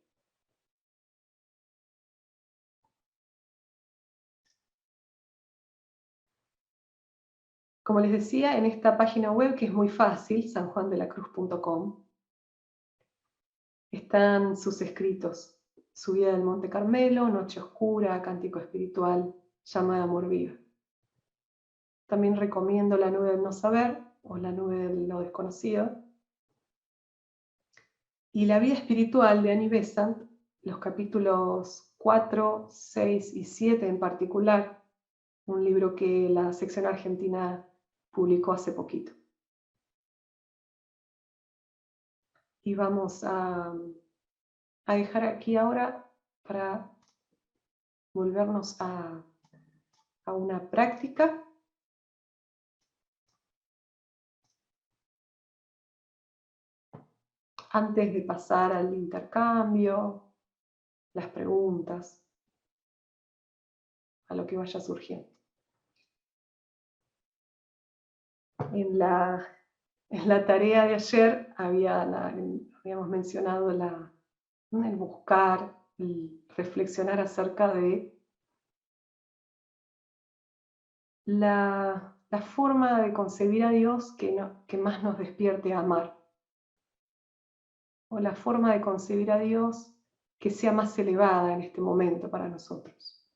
Como les decía, en esta página web, que es muy fácil, sanjuandelacruz.com, están sus escritos: Subida del Monte Carmelo, Noche Oscura, Cántico Espiritual, Llama de Amor Viva. También recomiendo La Nube del No Saber o La Nube de lo Desconocido. Y La Vida Espiritual de Annie Besant, los capítulos 4, 6 y 7 en particular, un libro que la sección argentina publicó hace poquito. Y vamos a dejar aquí ahora para volvernos a una práctica. Antes de pasar al intercambio, las preguntas, a lo que vaya surgiendo. En la tarea de ayer habíamos mencionado el buscar, el reflexionar acerca de la forma de concebir a Dios que más nos despierte a amar, o la forma de concebir a Dios que sea más elevada en este momento para nosotros.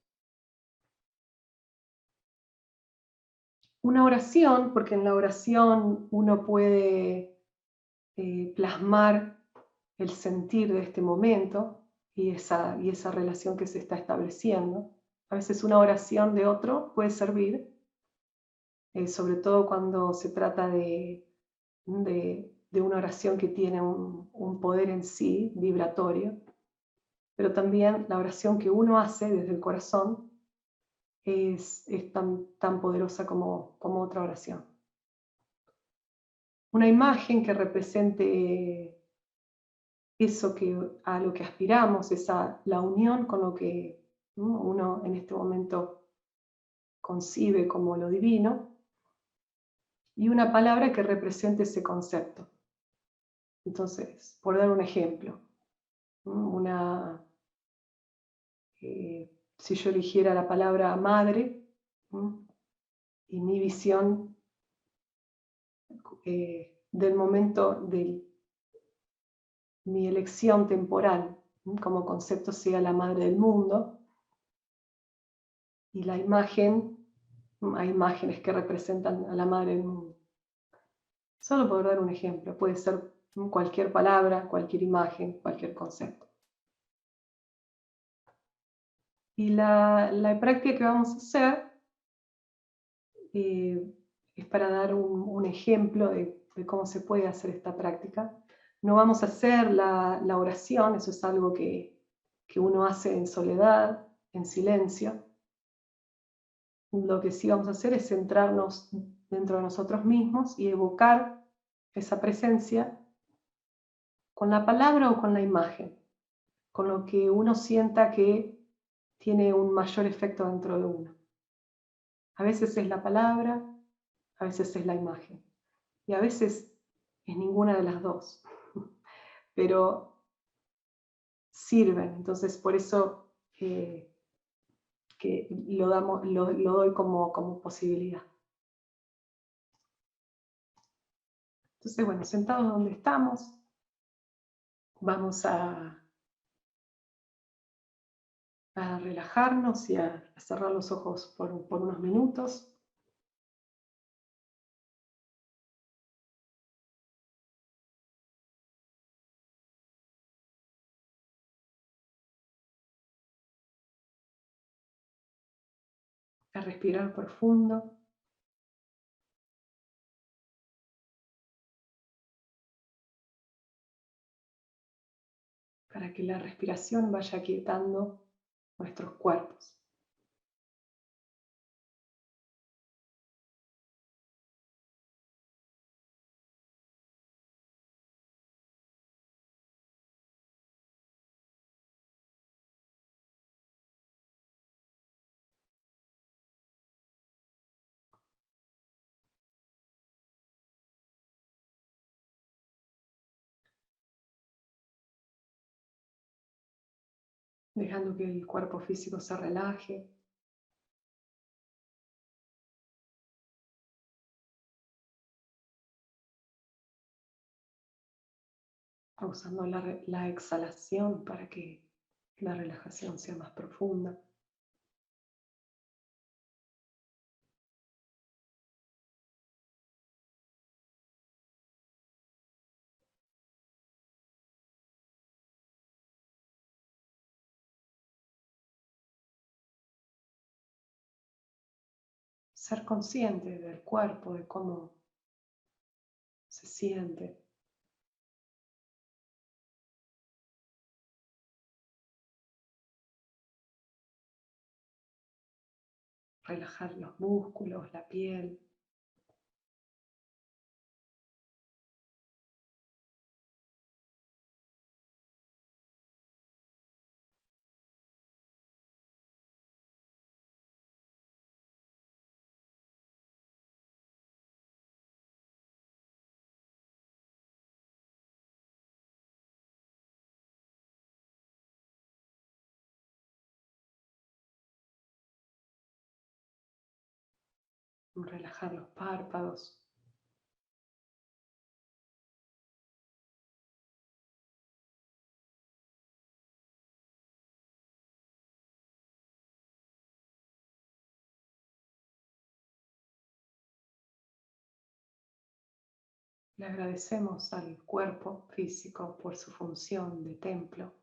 Una oración, porque en la oración uno puede plasmar el sentir de este momento y esa relación que se está estableciendo. A veces una oración de otro puede servir, sobre todo cuando se trata de una oración que tiene un poder en sí, vibratorio, pero también la oración que uno hace desde el corazón es tan poderosa como otra oración. Una imagen que represente eso a lo que aspiramos, la unión con lo que, ¿no?, uno en este momento concibe como lo divino, y una palabra que represente ese concepto. Entonces, por dar un ejemplo, ¿no?, si yo eligiera la palabra madre, ¿no?, y mi visión del momento de mi elección temporal, ¿no?, como concepto sea la madre del mundo, y la imagen, hay imágenes que representan a la madre del mundo. Solo por dar un ejemplo, puede ser cualquier palabra, cualquier imagen, cualquier concepto. Y la práctica que vamos a hacer es para dar un ejemplo de cómo se puede hacer esta práctica. No vamos a hacer la oración, eso es algo que uno hace en soledad, en silencio. Lo que sí vamos a hacer es centrarnos dentro de nosotros mismos y evocar esa presencia con la palabra o con la imagen, con lo que uno sienta que tiene un mayor efecto dentro de uno. A veces es la palabra, a veces es la imagen, y a veces es ninguna de las dos, pero sirven. Entonces, por eso que lo doy como posibilidad. Entonces, bueno, sentados donde estamos, vamos a relajarnos y a cerrar los ojos por unos minutos. A respirar profundo. Para que la respiración vaya quietando nuestros cuerpos. dejando que el cuerpo físico se relaje. Usando la exhalación para que la relajación sea más profunda. Ser consciente del cuerpo, de cómo se siente. Relajar los músculos, la piel. Relajar los párpados. Le agradecemos al cuerpo físico por su función de templo.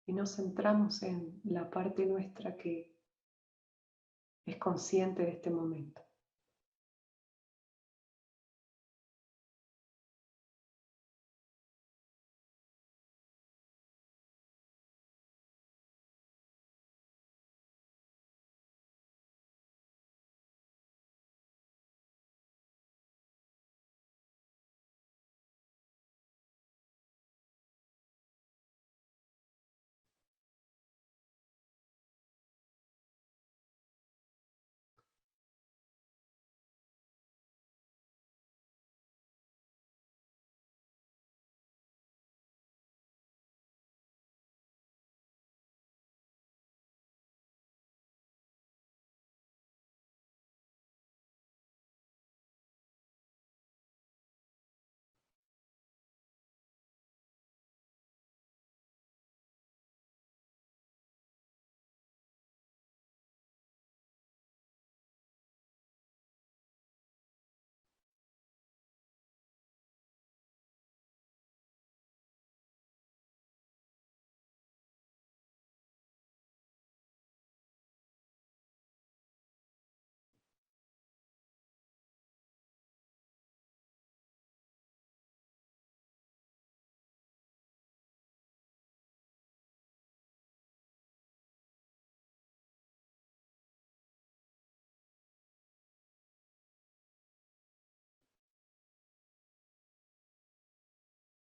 Y nos centramos en la parte nuestra que es consciente de este momento.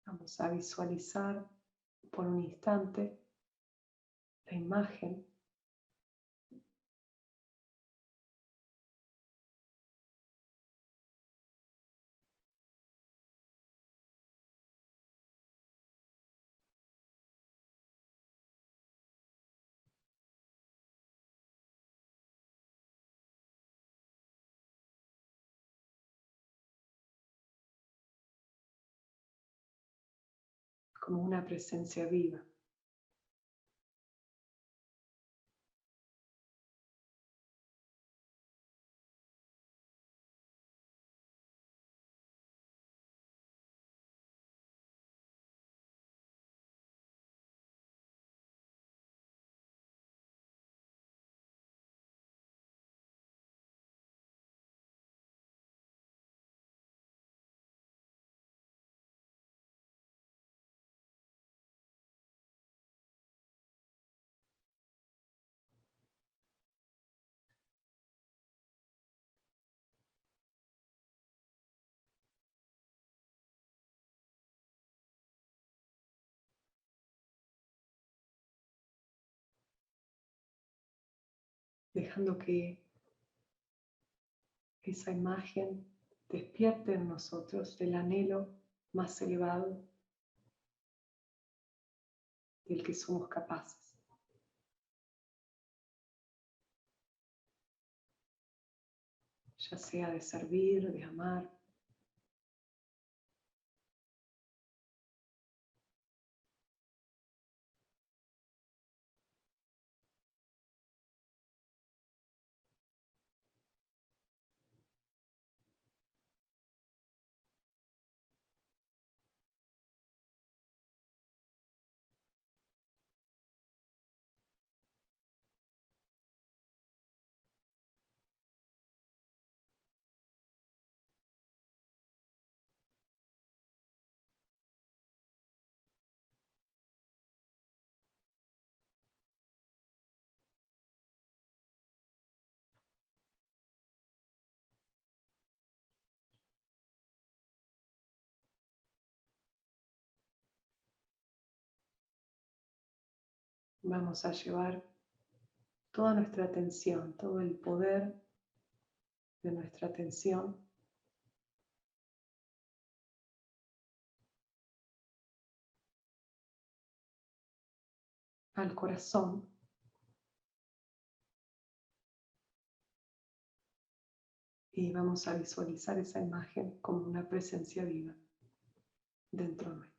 Vamos a visualizar por un instante la imagen como una presencia viva. dejando que esa imagen despierte en nosotros el anhelo más elevado del que somos capaces. Ya sea de servir, de amar. Vamos a llevar toda nuestra atención, todo el poder de nuestra atención al corazón y vamos a visualizar esa imagen como una presencia viva dentro nuestro.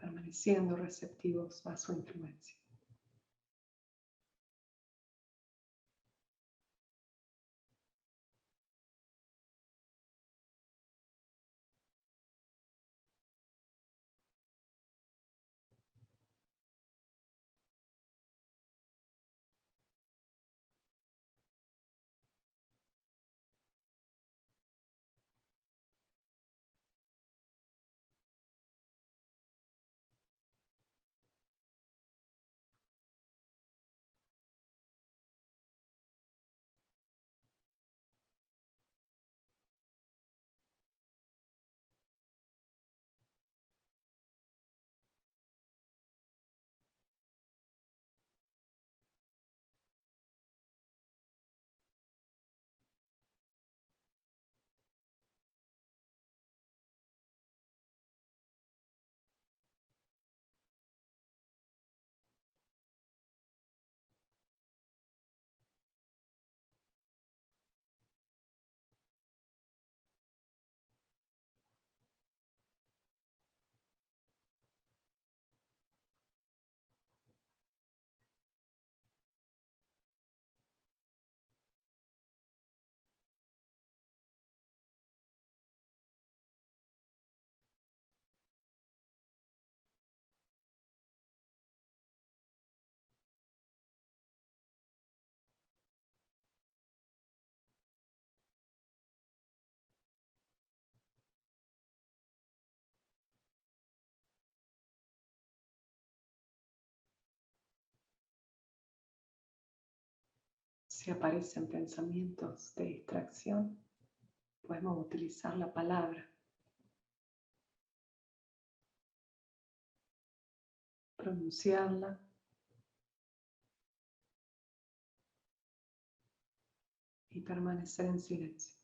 Permaneciendo receptivos a su influencia. Si aparecen pensamientos de distracción, podemos utilizar la palabra, pronunciarla y permanecer en silencio.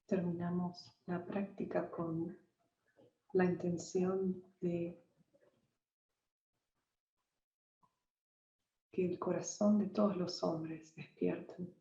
Terminamos la práctica con la intención de que el corazón de todos los hombres despierten.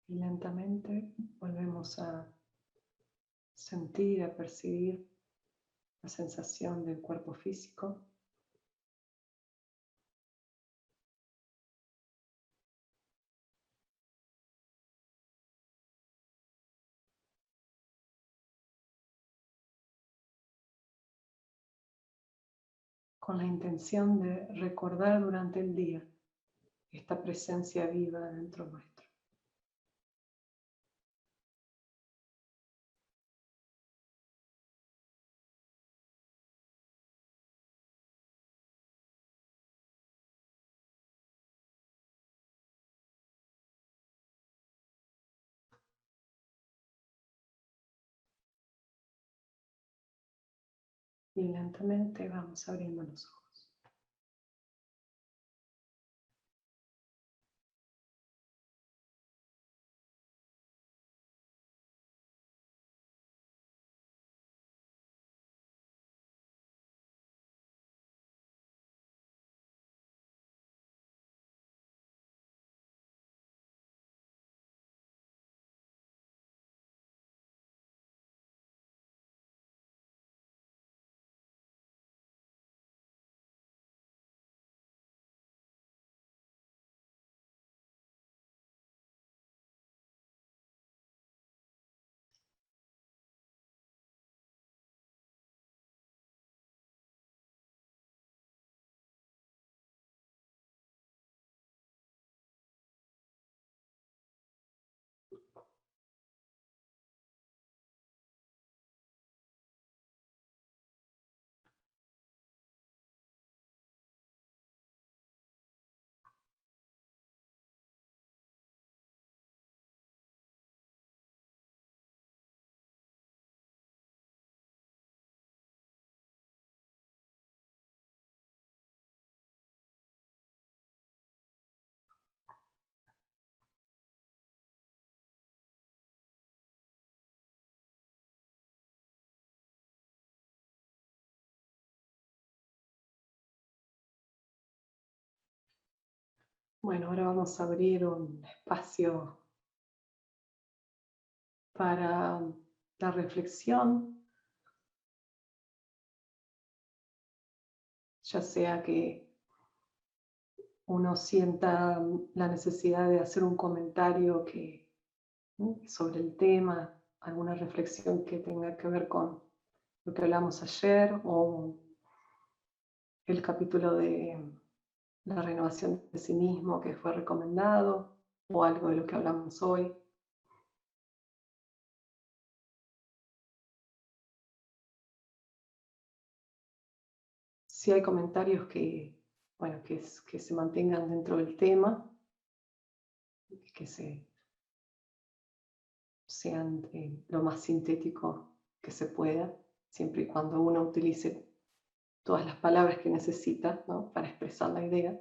Y lentamente volvemos a sentir, a percibir la sensación del cuerpo físico. Con la intención de recordar durante el día esta presencia viva dentro nuestro. Y lentamente vamos abriendo los ojos. Bueno, ahora vamos a abrir un espacio para la reflexión, ya sea que uno sienta la necesidad de hacer un comentario sobre el tema, alguna reflexión que tenga que ver con lo que hablamos ayer o el capítulo de la renovación de sí mismo que fue recomendado o algo de lo que hablamos hoy. Si hay comentarios que se mantengan dentro del tema, que sean lo más sintético que se pueda, siempre y cuando uno utilice todas las palabras que necesita, ¿no?, para expresar la idea.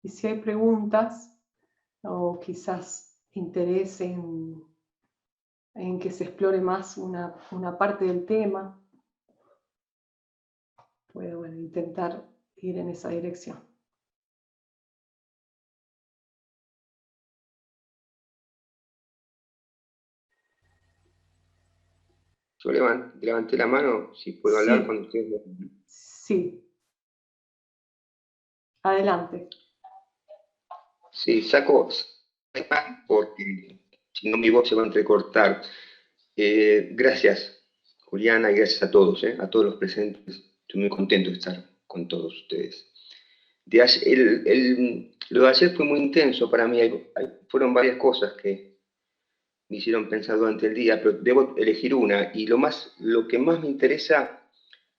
Y si hay preguntas o quizás interés en que se explore más una parte del tema, puedo intentar ir en esa dirección. Yo levanté la mano, si puedo hablar cuando ustedes... Sí. Adelante. Sí, saco porque si no mi voz se va a entrecortar. Gracias, Juliana, y gracias a todos los presentes. Estoy muy contento de estar con todos ustedes. Lo de ayer fue muy intenso para mí. Fueron varias cosas que me hicieron pensar durante el día, pero debo elegir una. Y lo que más me interesa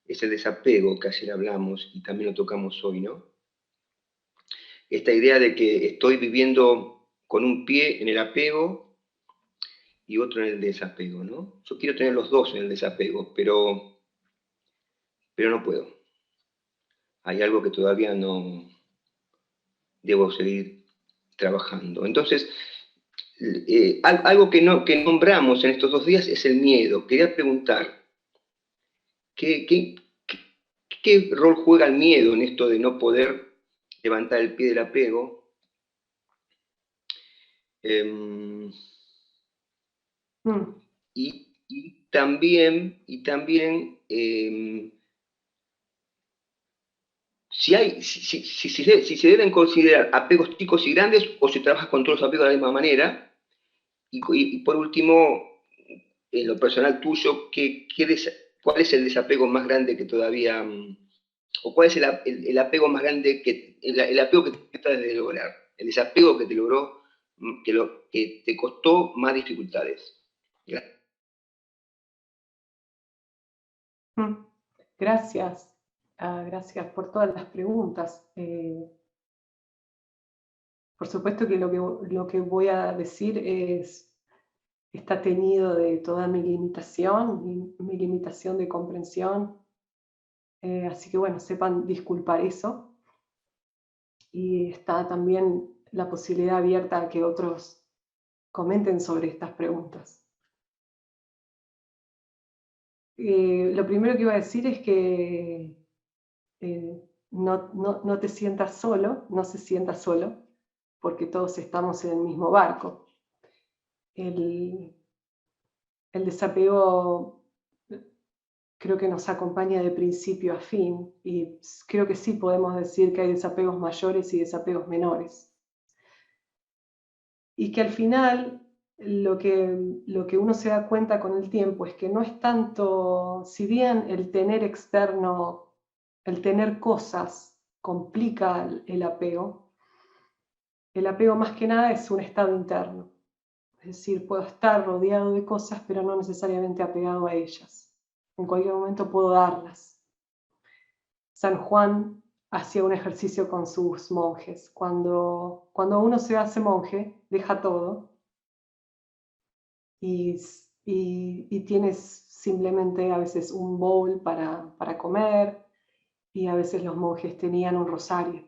es el desapego, que ayer hablamos y también lo tocamos hoy, ¿no? Esta idea de que estoy viviendo con un pie en el apego y otro en el desapego, ¿no? Yo quiero tener los dos en el desapego, pero no puedo. Hay algo que todavía no debo seguir trabajando. Entonces, algo que nombramos en estos 2 días es el miedo. Quería preguntar, ¿qué rol juega el miedo en esto de no poder levantar el pie del apego? Y también si se deben considerar apegos chicos y grandes o se trabaja con todos los apegos de la misma manera. Y por último, en lo personal tuyo, ¿cuál es el desapego más grande que todavía, o cuál es el apego más grande, el apego que tratas de lograr, el desapego que te logró, que te costó más dificultades? Gracias. Gracias por todas las preguntas. Por supuesto que lo que voy a decir está teñido de toda mi limitación de comprensión. Así que bueno, sepan disculpar eso. Y está también la posibilidad abierta a que otros comenten sobre estas preguntas. Lo primero que iba a decir es que no te sientas solo, no se sienta solo, porque todos estamos en el mismo barco. El desapego creo que nos acompaña de principio a fin, y creo que sí podemos decir que hay desapegos mayores y desapegos menores. Y que al final lo que uno se da cuenta con el tiempo es que no es tanto, si bien el tener externo, el tener cosas complica el apego más que nada es un estado interno. Es decir, puedo estar rodeado de cosas, pero no necesariamente apegado a ellas. En cualquier momento puedo darlas. San Juan hacía un ejercicio con sus monjes. Cuando uno se hace monje, deja todo y tienes simplemente a veces un bowl para comer, y a veces los monjes tenían un rosario.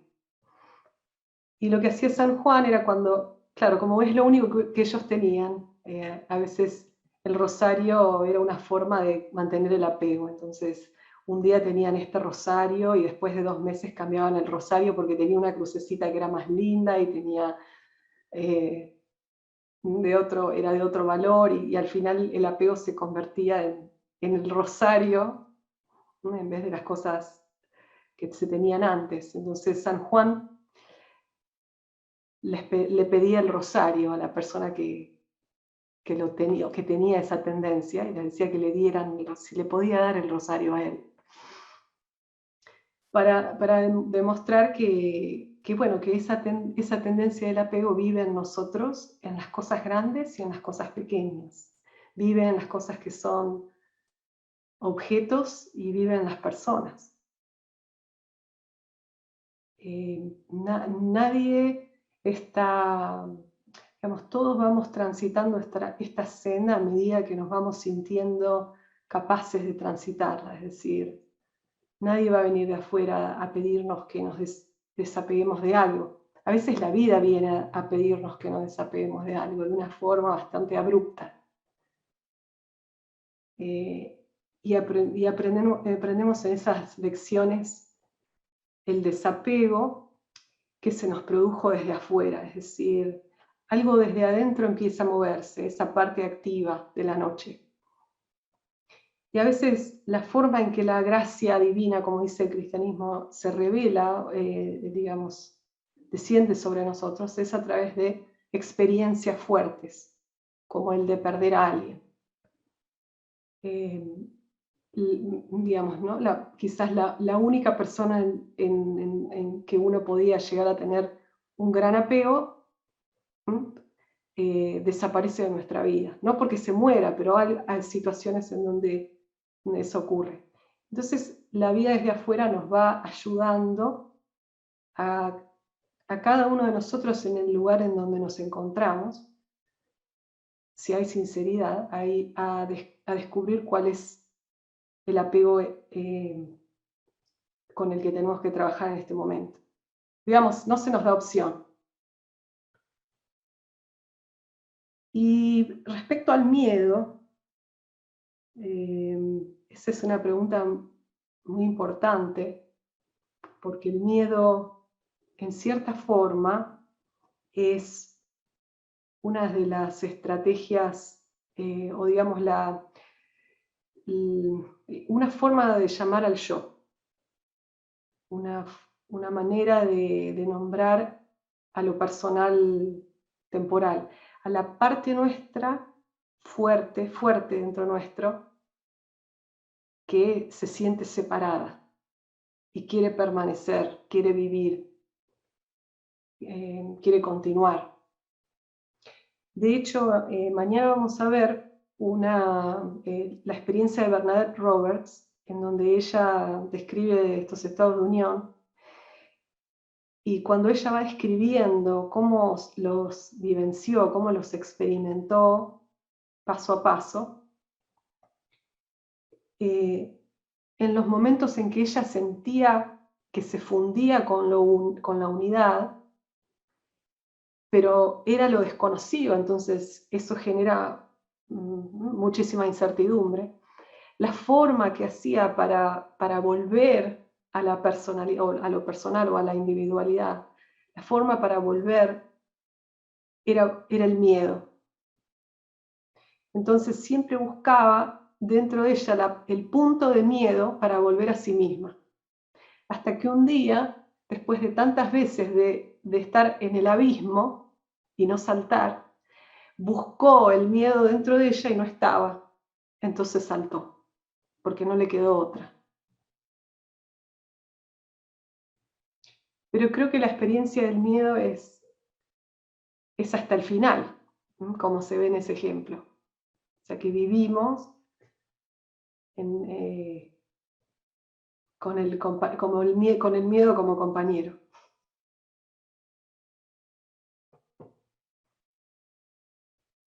Y lo que hacía San Juan era claro, como es lo único que ellos tenían, a veces el rosario era una forma de mantener el apego. Entonces, un día tenían este rosario y después de 2 meses cambiaban el rosario porque tenía una crucecita que era más linda y tenía era de otro valor, y al final el apego se convertía en el rosario, ¿no? En vez de las cosas que se tenían antes. Entonces San Juan le pedía el rosario a la persona que tenía esa tendencia, y le decía que le dieran, si le podía dar el rosario a él. Para demostrar que esa tendencia del apego vive en nosotros, en las cosas grandes y en las cosas pequeñas. Vive en las cosas que son objetos y vive en las personas. Nadie está, digamos, todos vamos transitando esta senda a medida que nos vamos sintiendo capaces de transitarla. Es decir, nadie va a venir de afuera a pedirnos que nos desapeguemos de algo. A veces la vida viene a pedirnos que nos desapeguemos de algo de una forma bastante abrupta. Y aprendemos en esas lecciones el desapego que se nos produjo desde afuera, es decir, algo desde adentro empieza a moverse, esa parte activa de la noche. Y a veces la forma en que la gracia divina, como dice el cristianismo, se revela, digamos, desciende sobre nosotros, es a través de experiencias fuertes, como el de perder a alguien. Digamos, ¿no? Quizás la única persona en que uno podía llegar a tener un gran apego, desaparece de nuestra vida. No porque se muera, pero hay situaciones en donde eso ocurre. Entonces, la vida desde afuera nos va ayudando a cada uno de nosotros en el lugar en donde nos encontramos, si hay sinceridad, a descubrir cuál es el apego con el que tenemos que trabajar en este momento. Digamos, no se nos da opción. Y respecto al miedo, esa es una pregunta muy importante, porque el miedo, en cierta forma, es una de las estrategias, o digamos, una forma de llamar al yo, una manera de nombrar a lo personal temporal, a la parte nuestra fuerte dentro nuestro, que se siente separada y quiere permanecer, quiere vivir, quiere continuar. De hecho, mañana vamos a ver la experiencia de Bernadette Roberts, en donde ella describe estos estados de unión, y cuando ella va describiendo cómo los vivenció, cómo los experimentó paso a paso, en los momentos en que ella sentía que se fundía con la unidad, pero era lo desconocido, entonces eso genera muchísima incertidumbre. La forma que hacía para volver a la personalidad, a lo personal o a la individualidad, la forma para volver era el miedo. Entonces siempre buscaba dentro de ella el punto de miedo para volver a sí misma. Hasta que un día, después de tantas veces de estar en el abismo y no saltar, buscó el miedo dentro de ella y no estaba. Entonces saltó, porque no le quedó otra. Pero creo que la experiencia del miedo es hasta el final, como se ve en ese ejemplo. O sea que vivimos con el miedo como compañero.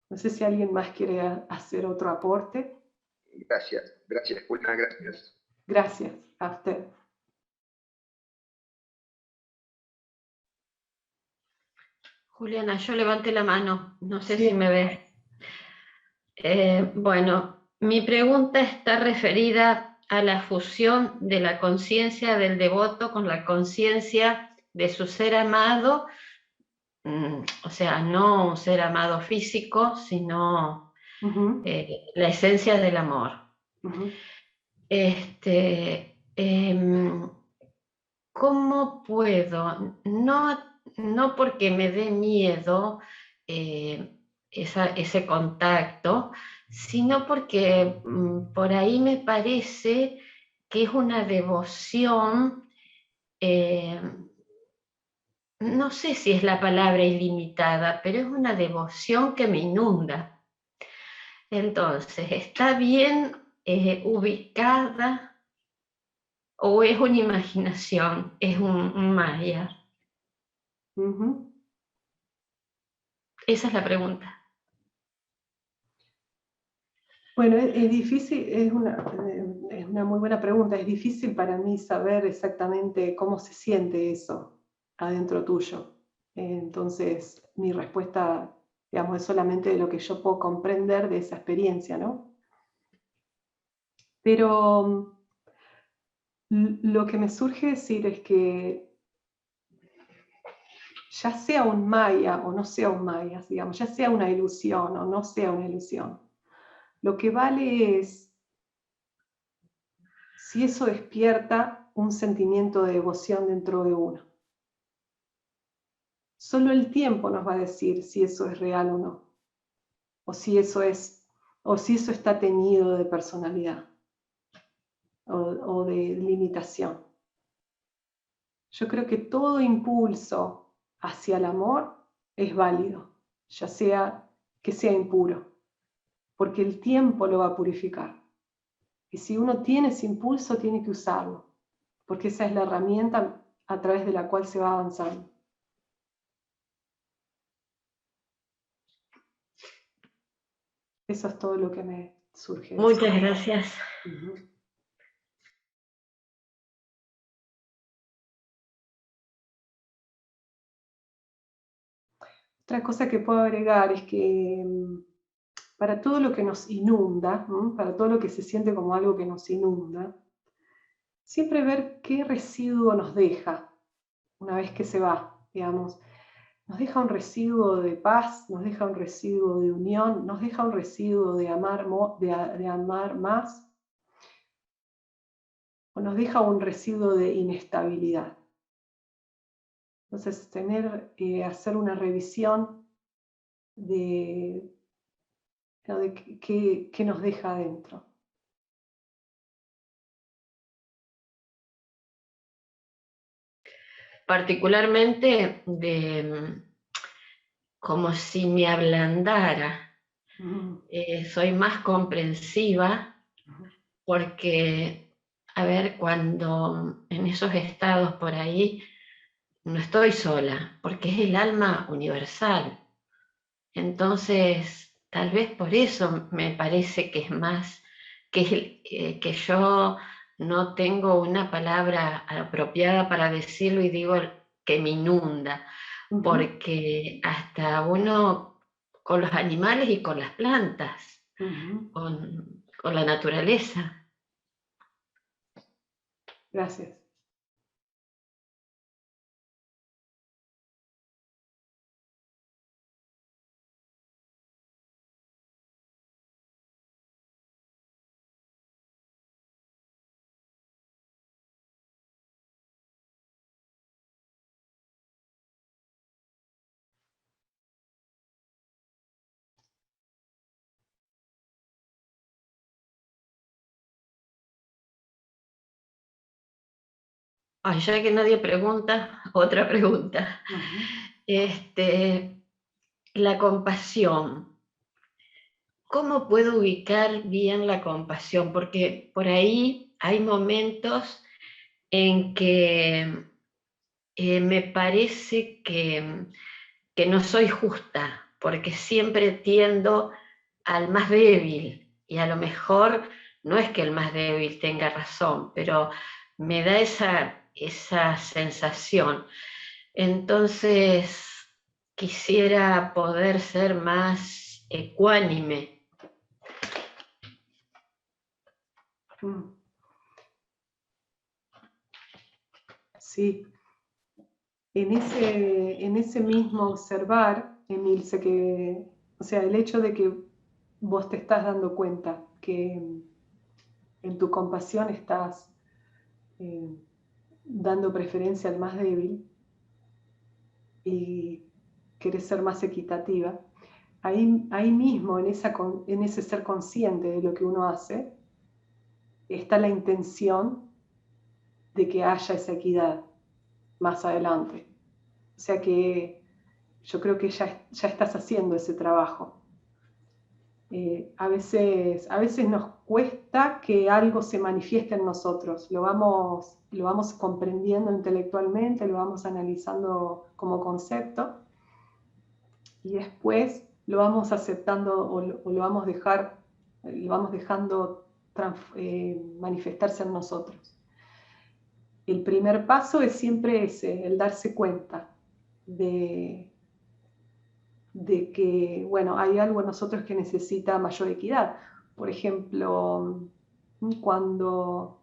No sé si alguien más quiere hacer otro aporte. Gracias, Juliana, gracias. Gracias a usted. Juliana, yo levanté la mano, no sé Sí. si me ves. Bueno, mi pregunta está referida a la fusión de la conciencia del devoto con la conciencia de su ser amado, o sea, no un ser amado físico, sino la esencia del amor. ¿Cómo puedo, no porque me dé miedo ese contacto, sino porque por ahí me parece que es una devoción, no sé si es la palabra ilimitada, pero es una devoción que me inunda. Entonces, ¿está bien ubicada o es una imaginación, es un maya? Esa es la pregunta. Bueno, es difícil, es una muy buena pregunta. Es difícil para mí saber exactamente cómo se siente eso adentro tuyo. Entonces, mi respuesta, digamos, es solamente de lo que yo puedo comprender de esa experiencia, ¿no? Pero Lo que me surge decir es que ya sea un maya o no sea un maya, digamos, ya sea una ilusión o no sea una ilusión, lo que vale es si eso despierta un sentimiento de devoción dentro de uno. Solo el tiempo nos va a decir si eso es real o no, o si eso está teñido de personalidad o de limitación. Yo creo que todo impulso hacia el amor es válido, ya sea que sea impuro, porque el tiempo lo va a purificar. Y si uno tiene ese impulso, tiene que usarlo, porque esa es la herramienta a través de la cual se va avanzando. Eso es todo lo que me surge. Muchas gracias. Otra cosa que puedo agregar es que para todo lo que nos inunda, para todo lo que se siente como algo que nos inunda, siempre ver qué residuo nos deja una vez que se va, digamos. Nos deja un residuo de paz, nos deja un residuo de unión, nos deja un residuo de amar más, o nos deja un residuo de inestabilidad. Entonces, hacer una revisión de qué nos deja adentro. Particularmente como si me ablandara. Soy más comprensiva porque, a ver, cuando en esos estados por ahí no estoy sola, porque es el alma universal. Entonces, tal vez por eso me parece que es más, que yo no tengo una palabra apropiada para decirlo y digo que me inunda, porque hasta uno con los animales y con las plantas, con la naturaleza. Gracias. Ay, ya que nadie pregunta, otra pregunta. La compasión. ¿Cómo puedo ubicar bien la compasión? Porque por ahí hay momentos en que me parece que no soy justa, porque siempre tiendo al más débil, y a lo mejor no es que el más débil tenga razón, pero me da esa sensación. Entonces, quisiera poder ser más ecuánime. Sí. En ese mismo observar, Emilce, o sea, el hecho de que vos te estás dando cuenta que en tu compasión estás dando preferencia al más débil y querés ser más equitativa, ahí mismo, en ese ser consciente de lo que uno hace, está la intención de que haya esa equidad más adelante. O sea que yo creo que ya estás haciendo ese trabajo. A veces nos cuesta que algo se manifieste en nosotros. Lo vamos comprendiendo intelectualmente, lo vamos analizando como concepto y después lo vamos aceptando o lo vamos dejando manifestarse en nosotros. El primer paso es siempre ese, el darse cuenta de que, bueno, hay algo en nosotros que necesita mayor equidad. Por ejemplo, cuando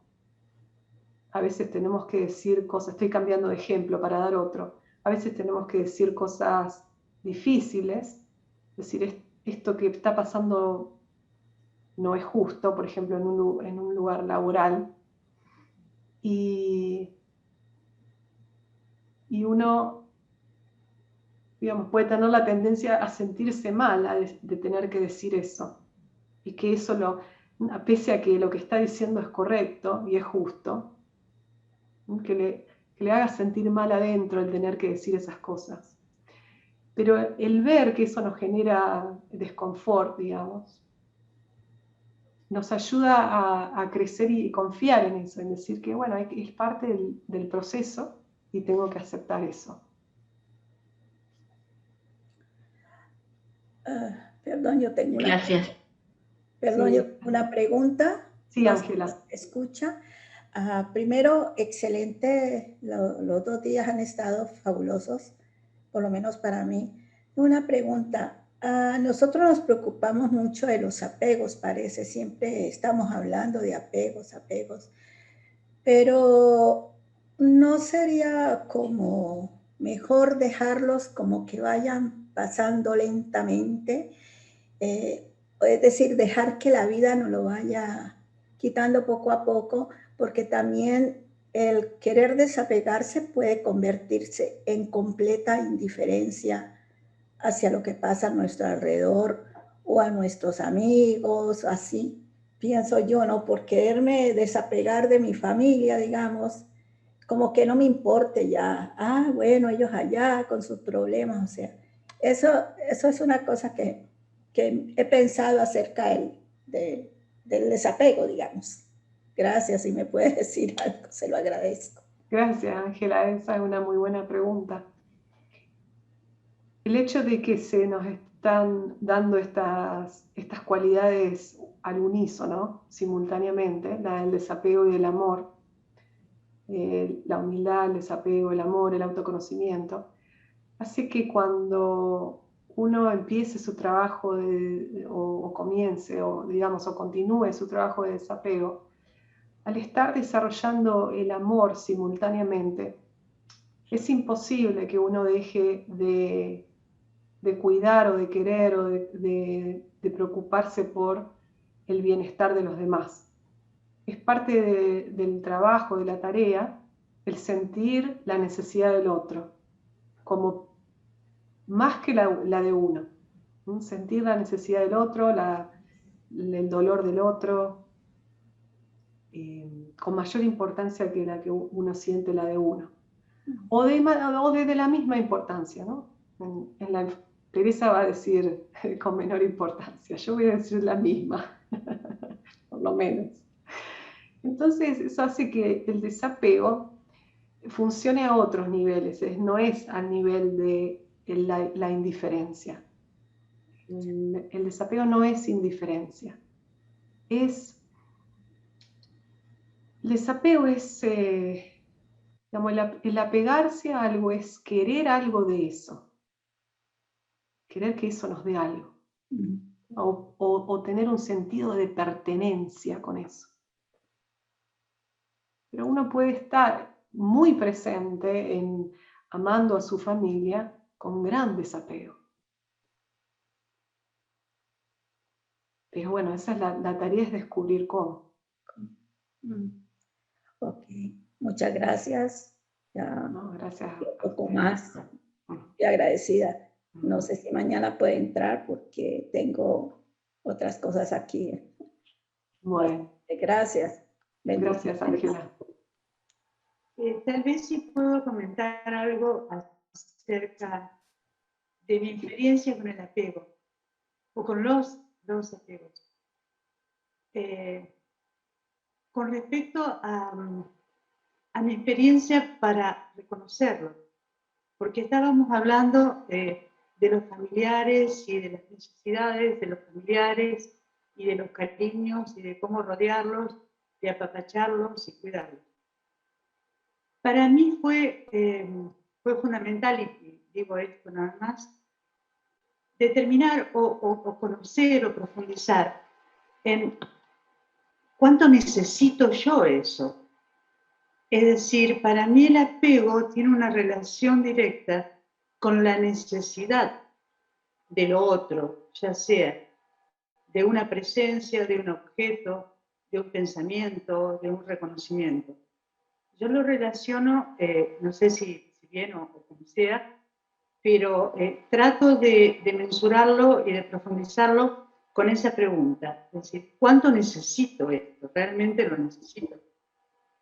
a veces tenemos que decir cosas, estoy cambiando de ejemplo para dar otro, a veces tenemos que decir cosas difíciles, decir esto que está pasando no es justo, por ejemplo, en un lugar laboral, y uno, digamos, puede tener la tendencia a sentirse mal de tener que decir eso, y que eso pese a que lo que está diciendo es correcto y es justo, que le haga sentir mal adentro el tener que decir esas cosas. Pero el ver que eso nos genera desconfort, digamos, nos ayuda a crecer y confiar en eso, en decir que, bueno, es parte del proceso y tengo que aceptar eso. Perdón, yo tengo una Gracias. Perdón, Sí. yo tengo una pregunta. Sí, Ángela. Escucha. Primero, excelente. Los 2 días han estado fabulosos, por lo menos para mí. Una pregunta. Nosotros nos preocupamos mucho de los apegos, parece. Siempre estamos hablando de apegos. Pero ¿no sería como mejor dejarlos como que vayan pasando lentamente? Es decir, dejar que la vida nos lo vaya quitando poco a poco, porque también el querer desapegarse puede convertirse en completa indiferencia hacia lo que pasa a nuestro alrededor o a nuestros amigos, así pienso yo, ¿no? Por quererme desapegar de mi familia, digamos, como que no me importe ya, bueno, ellos allá con sus problemas, o sea, eso es una cosa que he pensado acerca del desapego, digamos. Gracias, si me puede decir algo, se lo agradezco. Gracias, Ángela, esa es una muy buena pregunta. El hecho de que se nos están dando estas cualidades al unísono, simultáneamente, la del desapego y el amor, la humildad, el desapego, el amor, el autoconocimiento, hace que cuando uno empiece su trabajo o comience, o digamos, o continúe su trabajo de desapego, al estar desarrollando el amor simultáneamente, es imposible que uno deje de cuidar o de querer o de preocuparse por el bienestar de los demás. Es parte del trabajo, de la tarea, el sentir la necesidad del otro, como más que la de uno. Sentir la necesidad del otro, el dolor del otro, con mayor importancia que la que uno siente la de uno. O de la misma importancia, ¿no? Teresa va a decir con menor importancia, yo voy a decir la misma, por lo menos. Entonces eso hace que el desapego funcione a otros niveles, no es al nivel de la indiferencia. El desapego no es indiferencia. El desapego es, digamos, el apegarse a algo es querer algo de eso. Querer que eso nos dé algo. O tener un sentido de pertenencia con eso. Pero uno puede estar muy presente amando a su familia con gran desapego. Pero bueno, esa es la tarea, es descubrir cómo. Ok, muchas gracias. Ya, no, gracias. Un poco más. Estoy agradecida. No sé si mañana puede entrar porque tengo otras cosas aquí. Bueno. Gracias. Gracias, Ángela. Tal vez sí puedo comentar algo acerca de mi experiencia con el apego, o con los apegos. Con respecto a mi experiencia para reconocerlo, porque estábamos hablando de los familiares y de las necesidades de los familiares y de los cariños y de cómo rodearlos, de apapacharlos y cuidarlos. Para mí fue fundamental, y digo esto nada más, determinar o conocer o profundizar en cuánto necesito yo eso. Es decir, para mí el apego tiene una relación directa con la necesidad de lo otro, ya sea de una presencia, de un objeto, de un pensamiento, de un reconocimiento. Yo lo relaciono, no sé si bien o como sea, pero trato de mensurarlo y de profundizarlo con esa pregunta. Es decir, ¿cuánto necesito esto? ¿Realmente lo necesito?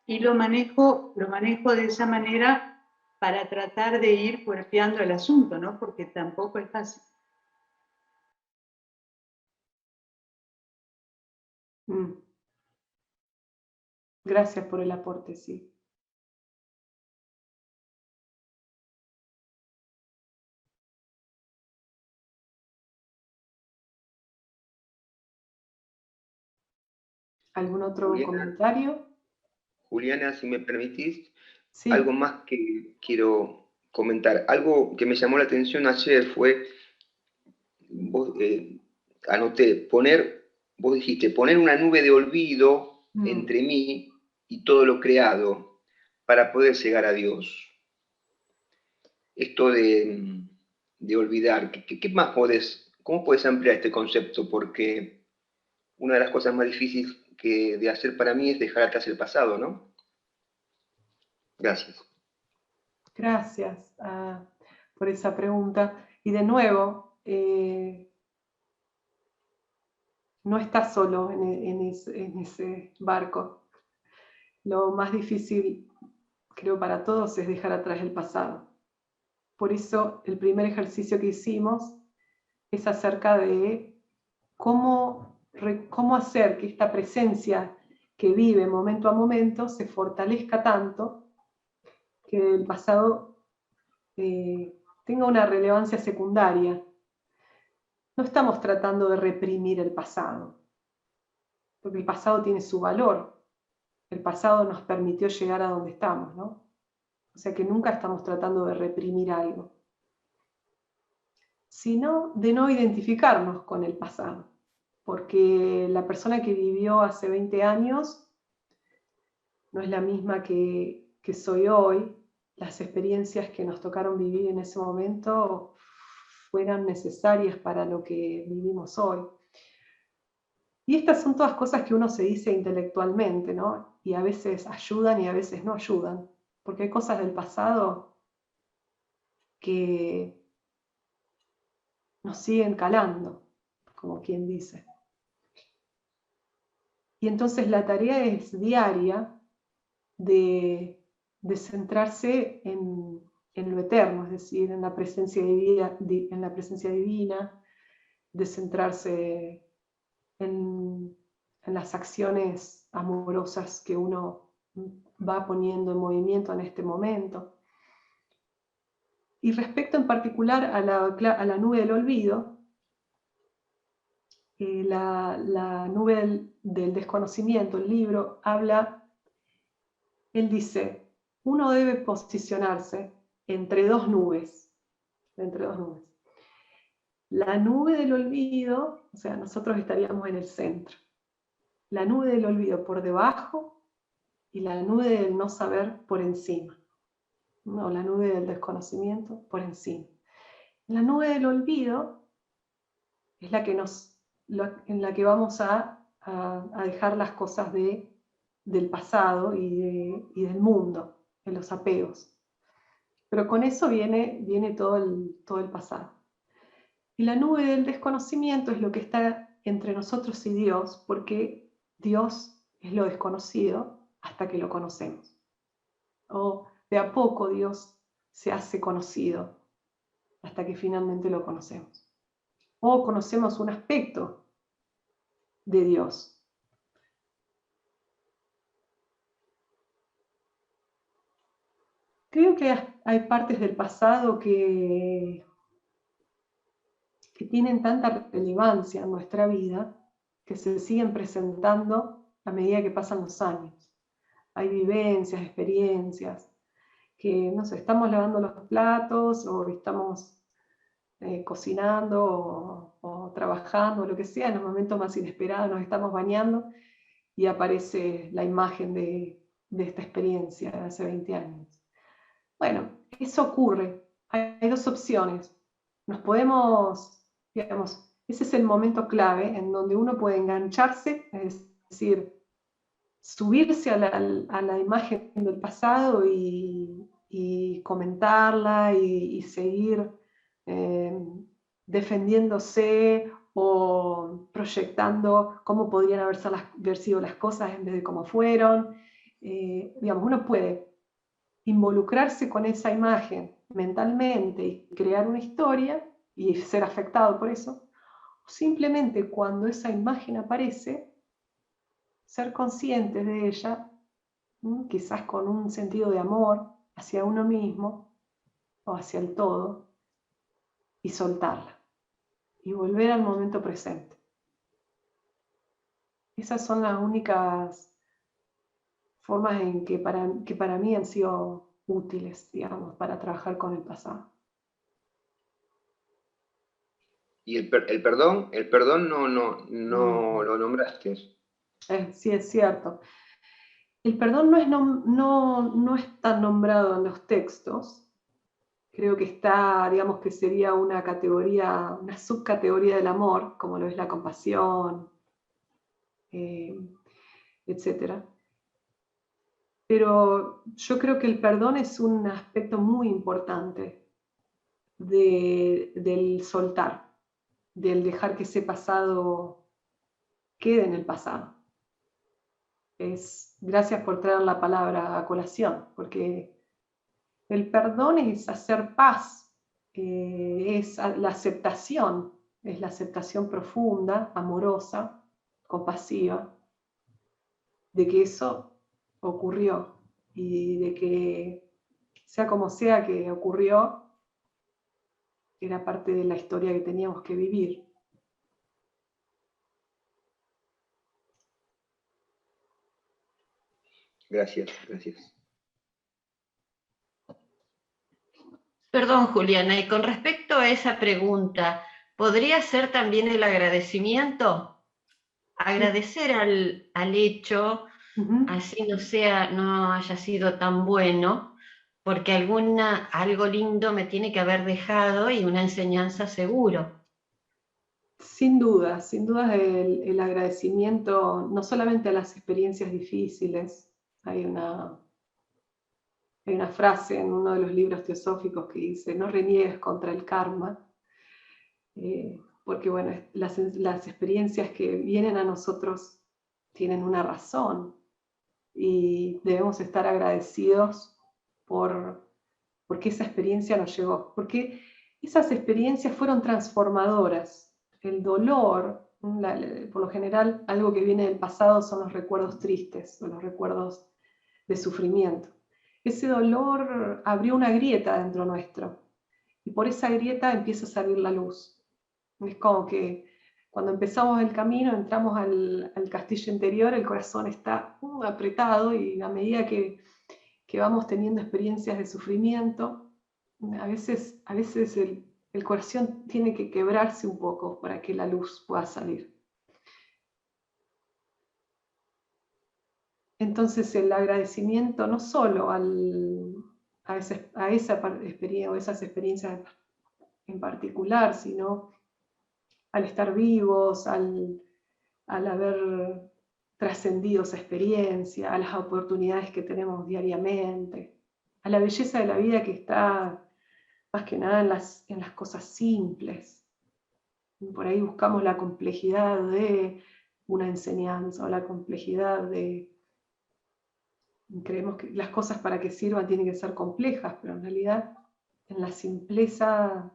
Y lo manejo de esa manera para tratar de ir cuerpeando el asunto, ¿no? Porque tampoco es fácil. Gracias por el aporte, sí. ¿Algún otro comentario? Juliana, si me permitís, Sí. algo más que quiero comentar. Algo que me llamó la atención ayer fue, vos anoté, vos dijiste, poner una nube de olvido entre mí y todo lo creado para poder llegar a Dios. Esto de olvidar, ¿qué más cómo puedes ampliar este concepto? Porque una de las cosas más difíciles de hacer para mí es dejar atrás el pasado, ¿no? Gracias. Gracias por esa pregunta. Y de nuevo, no estás solo en ese barco. Lo más difícil, creo, para todos es dejar atrás el pasado. Por eso el primer ejercicio que hicimos es acerca de cómo hacer que esta presencia que vive momento a momento se fortalezca tanto que el pasado tenga una relevancia secundaria. No estamos tratando de reprimir el pasado, porque el pasado tiene su valor. El pasado nos permitió llegar a donde estamos, ¿no? O sea que nunca estamos tratando de reprimir algo, sino de no identificarnos con el pasado, porque la persona que vivió hace 20 años no es la misma que soy hoy. Las experiencias que nos tocaron vivir en ese momento fueran necesarias para lo que vivimos hoy. Y estas son todas cosas que uno se dice intelectualmente, ¿no? Y a veces ayudan y a veces no ayudan, porque hay cosas del pasado que nos siguen calando, como quien dice. Y entonces la tarea es diaria de centrarse en lo eterno, es decir, en la presencia divina, de centrarse en las acciones amorosas que uno va poniendo en movimiento en este momento. Y respecto en particular a la nube del olvido, la nube del desconocimiento, el libro, él dice, uno debe posicionarse entre dos nubes. La nube del olvido, o sea, nosotros estaríamos en el centro. La nube del olvido por debajo y la nube del no saber por encima. No, la nube del desconocimiento por encima. La nube del olvido es en la que vamos a dejar las cosas del pasado y del mundo, de los apegos. Pero con eso viene todo el pasado. Y la nube del desconocimiento es lo que está entre nosotros y Dios, porque Dios es lo desconocido hasta que lo conocemos. O de a poco Dios se hace conocido hasta que finalmente lo conocemos. O conocemos un aspecto de Dios. Creo que hay partes del pasado que tienen tanta relevancia en nuestra vida que se siguen presentando a medida que pasan los años. Hay vivencias, experiencias, que no sé, estamos lavando los platos o estamos cocinando o trabajando, lo que sea, en los momentos más inesperados nos estamos bañando y aparece la imagen de de esta experiencia de hace 20 años. Bueno, eso ocurre. Hay dos opciones. Nos podemos, digamos, ese es el momento clave en donde uno puede engancharse, es decir, subirse a la imagen del pasado y comentarla y seguir defendiéndose o proyectando cómo podrían haber sido las cosas en vez de cómo fueron. Digamos, uno puede involucrarse con esa imagen mentalmente y crear una historia y ser afectado por eso, o simplemente cuando esa imagen aparece, ser conscientes de ella, quizás con un sentido de amor hacia uno mismo o hacia el todo, y soltarla, y volver al momento presente. Esas son las únicas formas en que para mí han sido útiles, digamos, para trabajar con el pasado. Y el perdón no lo nombraste. Sí, es cierto. El perdón no está nombrado en los textos. Creo que está, digamos que sería una categoría, una subcategoría del amor, como lo es la compasión, etc. Pero yo creo que el perdón es un aspecto muy importante del soltar, del dejar que ese pasado quede en el pasado. Gracias por traer la palabra a colación, porque el perdón es hacer paz, es la aceptación profunda, amorosa, compasiva, de que eso ocurrió y de que sea como sea que ocurrió, era parte de la historia que teníamos que vivir. Gracias. Perdón, Juliana, y con respecto a esa pregunta, ¿podría ser también el agradecimiento? Agradecer al hecho, así no haya sido tan bueno, porque algo lindo me tiene que haber dejado y una enseñanza seguro. Sin duda el agradecimiento, no solamente a las experiencias difíciles. Hay una frase en uno de los libros teosóficos que dice: no reniegues contra el karma, porque bueno, las experiencias que vienen a nosotros tienen una razón y debemos estar agradecidos porque esa experiencia nos llegó, porque esas experiencias fueron transformadoras. El dolor, por lo general, algo que viene del pasado son los recuerdos tristes o los recuerdos de sufrimiento. Ese dolor abrió una grieta dentro nuestro y por esa grieta empieza a salir la luz. Es como que cuando empezamos el camino, entramos al castillo interior, el corazón está apretado y a medida que vamos teniendo experiencias de sufrimiento, a veces el corazón tiene que quebrarse un poco para que la luz pueda salir. Entonces el agradecimiento no solo a esa experiencia o esas experiencias en particular, sino al estar vivos, al haber trascendido esa experiencia, a las oportunidades que tenemos diariamente, a la belleza de la vida que está más que nada en las cosas simples. Por ahí buscamos la complejidad de una enseñanza o la complejidad de... Creemos que las cosas para que sirvan tienen que ser complejas, pero en realidad en la simpleza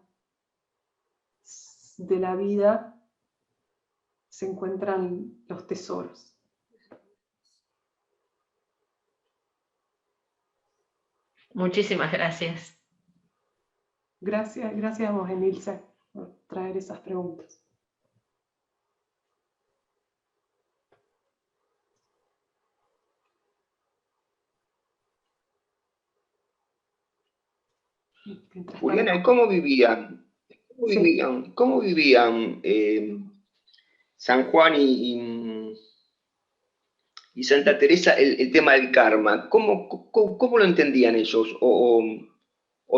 de la vida se encuentran los tesoros. Muchísimas gracias. Gracias a vos, Emilce, por traer esas preguntas. Juliana, ¿cómo vivían San Juan y Y Santa Teresa, el tema del karma, ¿cómo lo entendían ellos? ¿O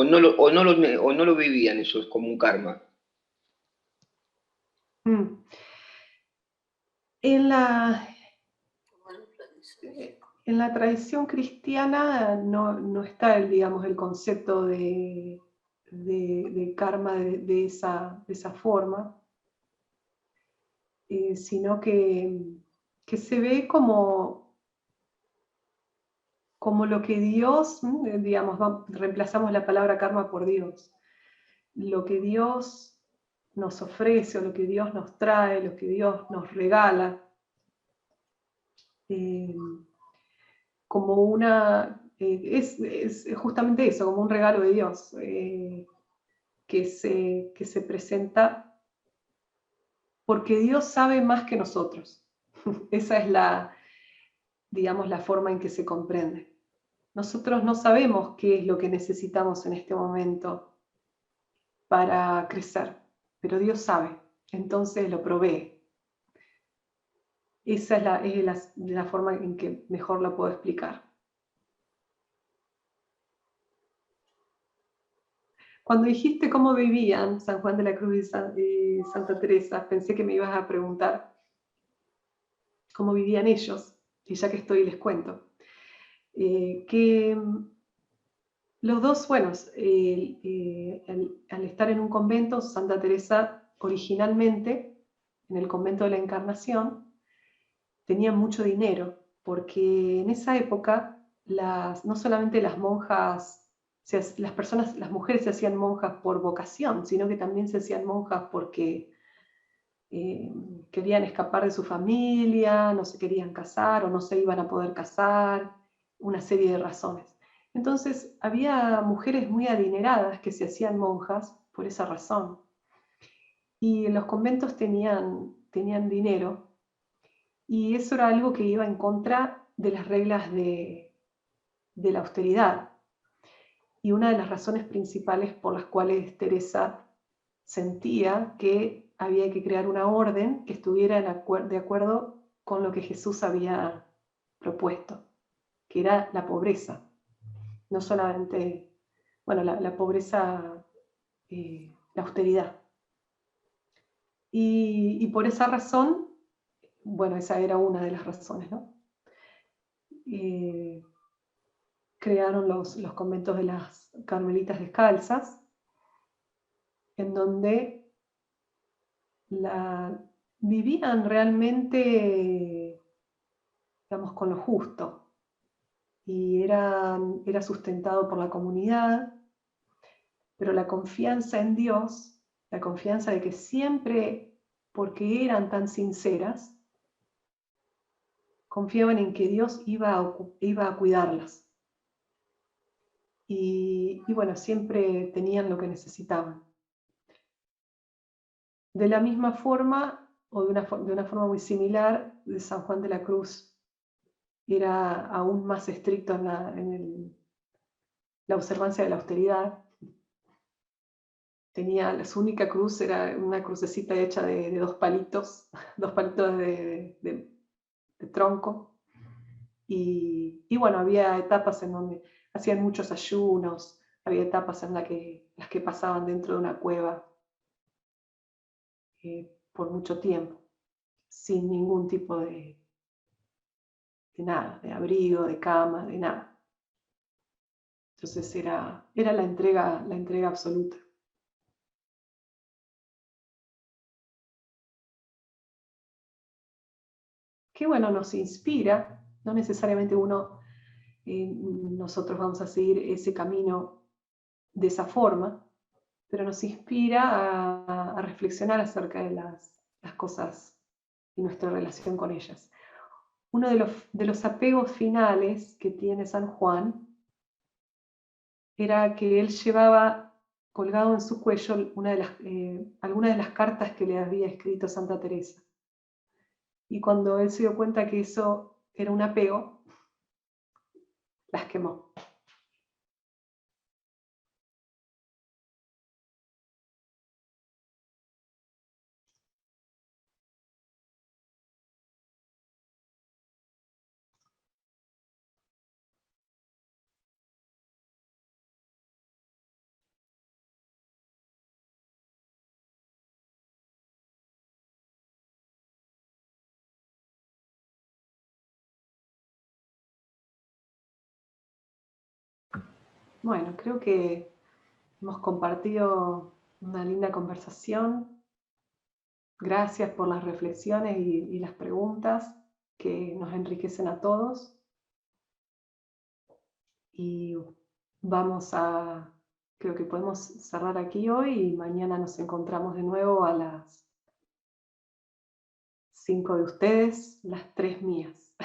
no lo vivían ellos como un karma? En la, en la tradición cristiana no está digamos, el concepto de karma de esa forma, sino que se ve como lo que Dios, digamos, reemplazamos la palabra karma por Dios, lo que Dios nos ofrece, o lo que Dios nos trae, lo que Dios nos regala, como es justamente eso, como un regalo de Dios, que se presenta porque Dios sabe más que nosotros. Esa es digamos, la forma en que se comprende. Nosotros no sabemos qué es lo que necesitamos en este momento para crecer, pero Dios sabe, entonces lo provee. Esa es la forma en que mejor la puedo explicar. Cuando dijiste cómo vivían San Juan de la Cruz y Santa Teresa, pensé que me ibas a preguntar cómo vivían ellos, y ya que estoy les cuento. Que los dos, bueno, al estar en un convento, Santa Teresa originalmente, en el convento de la Encarnación, tenía mucho dinero, porque en esa época no solamente las monjas, las mujeres se hacían monjas por vocación, sino que también se hacían monjas porque querían escapar de su familia, no se querían casar o no se iban a poder casar, una serie de razones. Entonces había mujeres muy adineradas que se hacían monjas por esa razón. Y en los conventos tenían dinero, y eso era algo que iba en contra de las reglas de la austeridad. Y una de las razones principales por las cuales Teresa sentía que había que crear una orden que estuviera de acuerdo con lo que Jesús había propuesto, que era la pobreza. No solamente, bueno, la pobreza, la austeridad. Y por esa razón, bueno, esa era una de las razones, ¿no? Crearon los conventos de las Carmelitas Descalzas, en donde vivían realmente, digamos, con lo justo, y era sustentado por la comunidad, pero la confianza en Dios, la confianza de que siempre, porque eran tan sinceras, confiaban en que Dios iba a cuidarlas. Y bueno, siempre tenían lo que necesitaban. De la misma forma, o de una forma muy similar, de San Juan de la Cruz era aún más estricto en la observancia de la austeridad. Su única cruz era una crucecita hecha de dos palitos, dos palitos de tronco. Y bueno, había etapas en donde hacían muchos ayunos, había etapas en las que pasaban dentro de una cueva por mucho tiempo, sin ningún tipo de nada, de abrigo, de cama, de nada. Entonces era la entrega absoluta. Que bueno, nos inspira, no necesariamente nosotros vamos a seguir ese camino de esa forma, pero nos inspira a reflexionar acerca de las cosas y nuestra relación con ellas. Uno de los apegos finales que tiene San Juan era que él llevaba colgado en su cuello algunas de las cartas que le había escrito Santa Teresa. Y cuando él se dio cuenta que eso era un apego, las quemó. Bueno, creo que hemos compartido una linda conversación. Gracias por las reflexiones y las preguntas que nos enriquecen a todos. Y creo que podemos cerrar aquí hoy y mañana nos encontramos de nuevo a las 5 de ustedes, las 3 mías.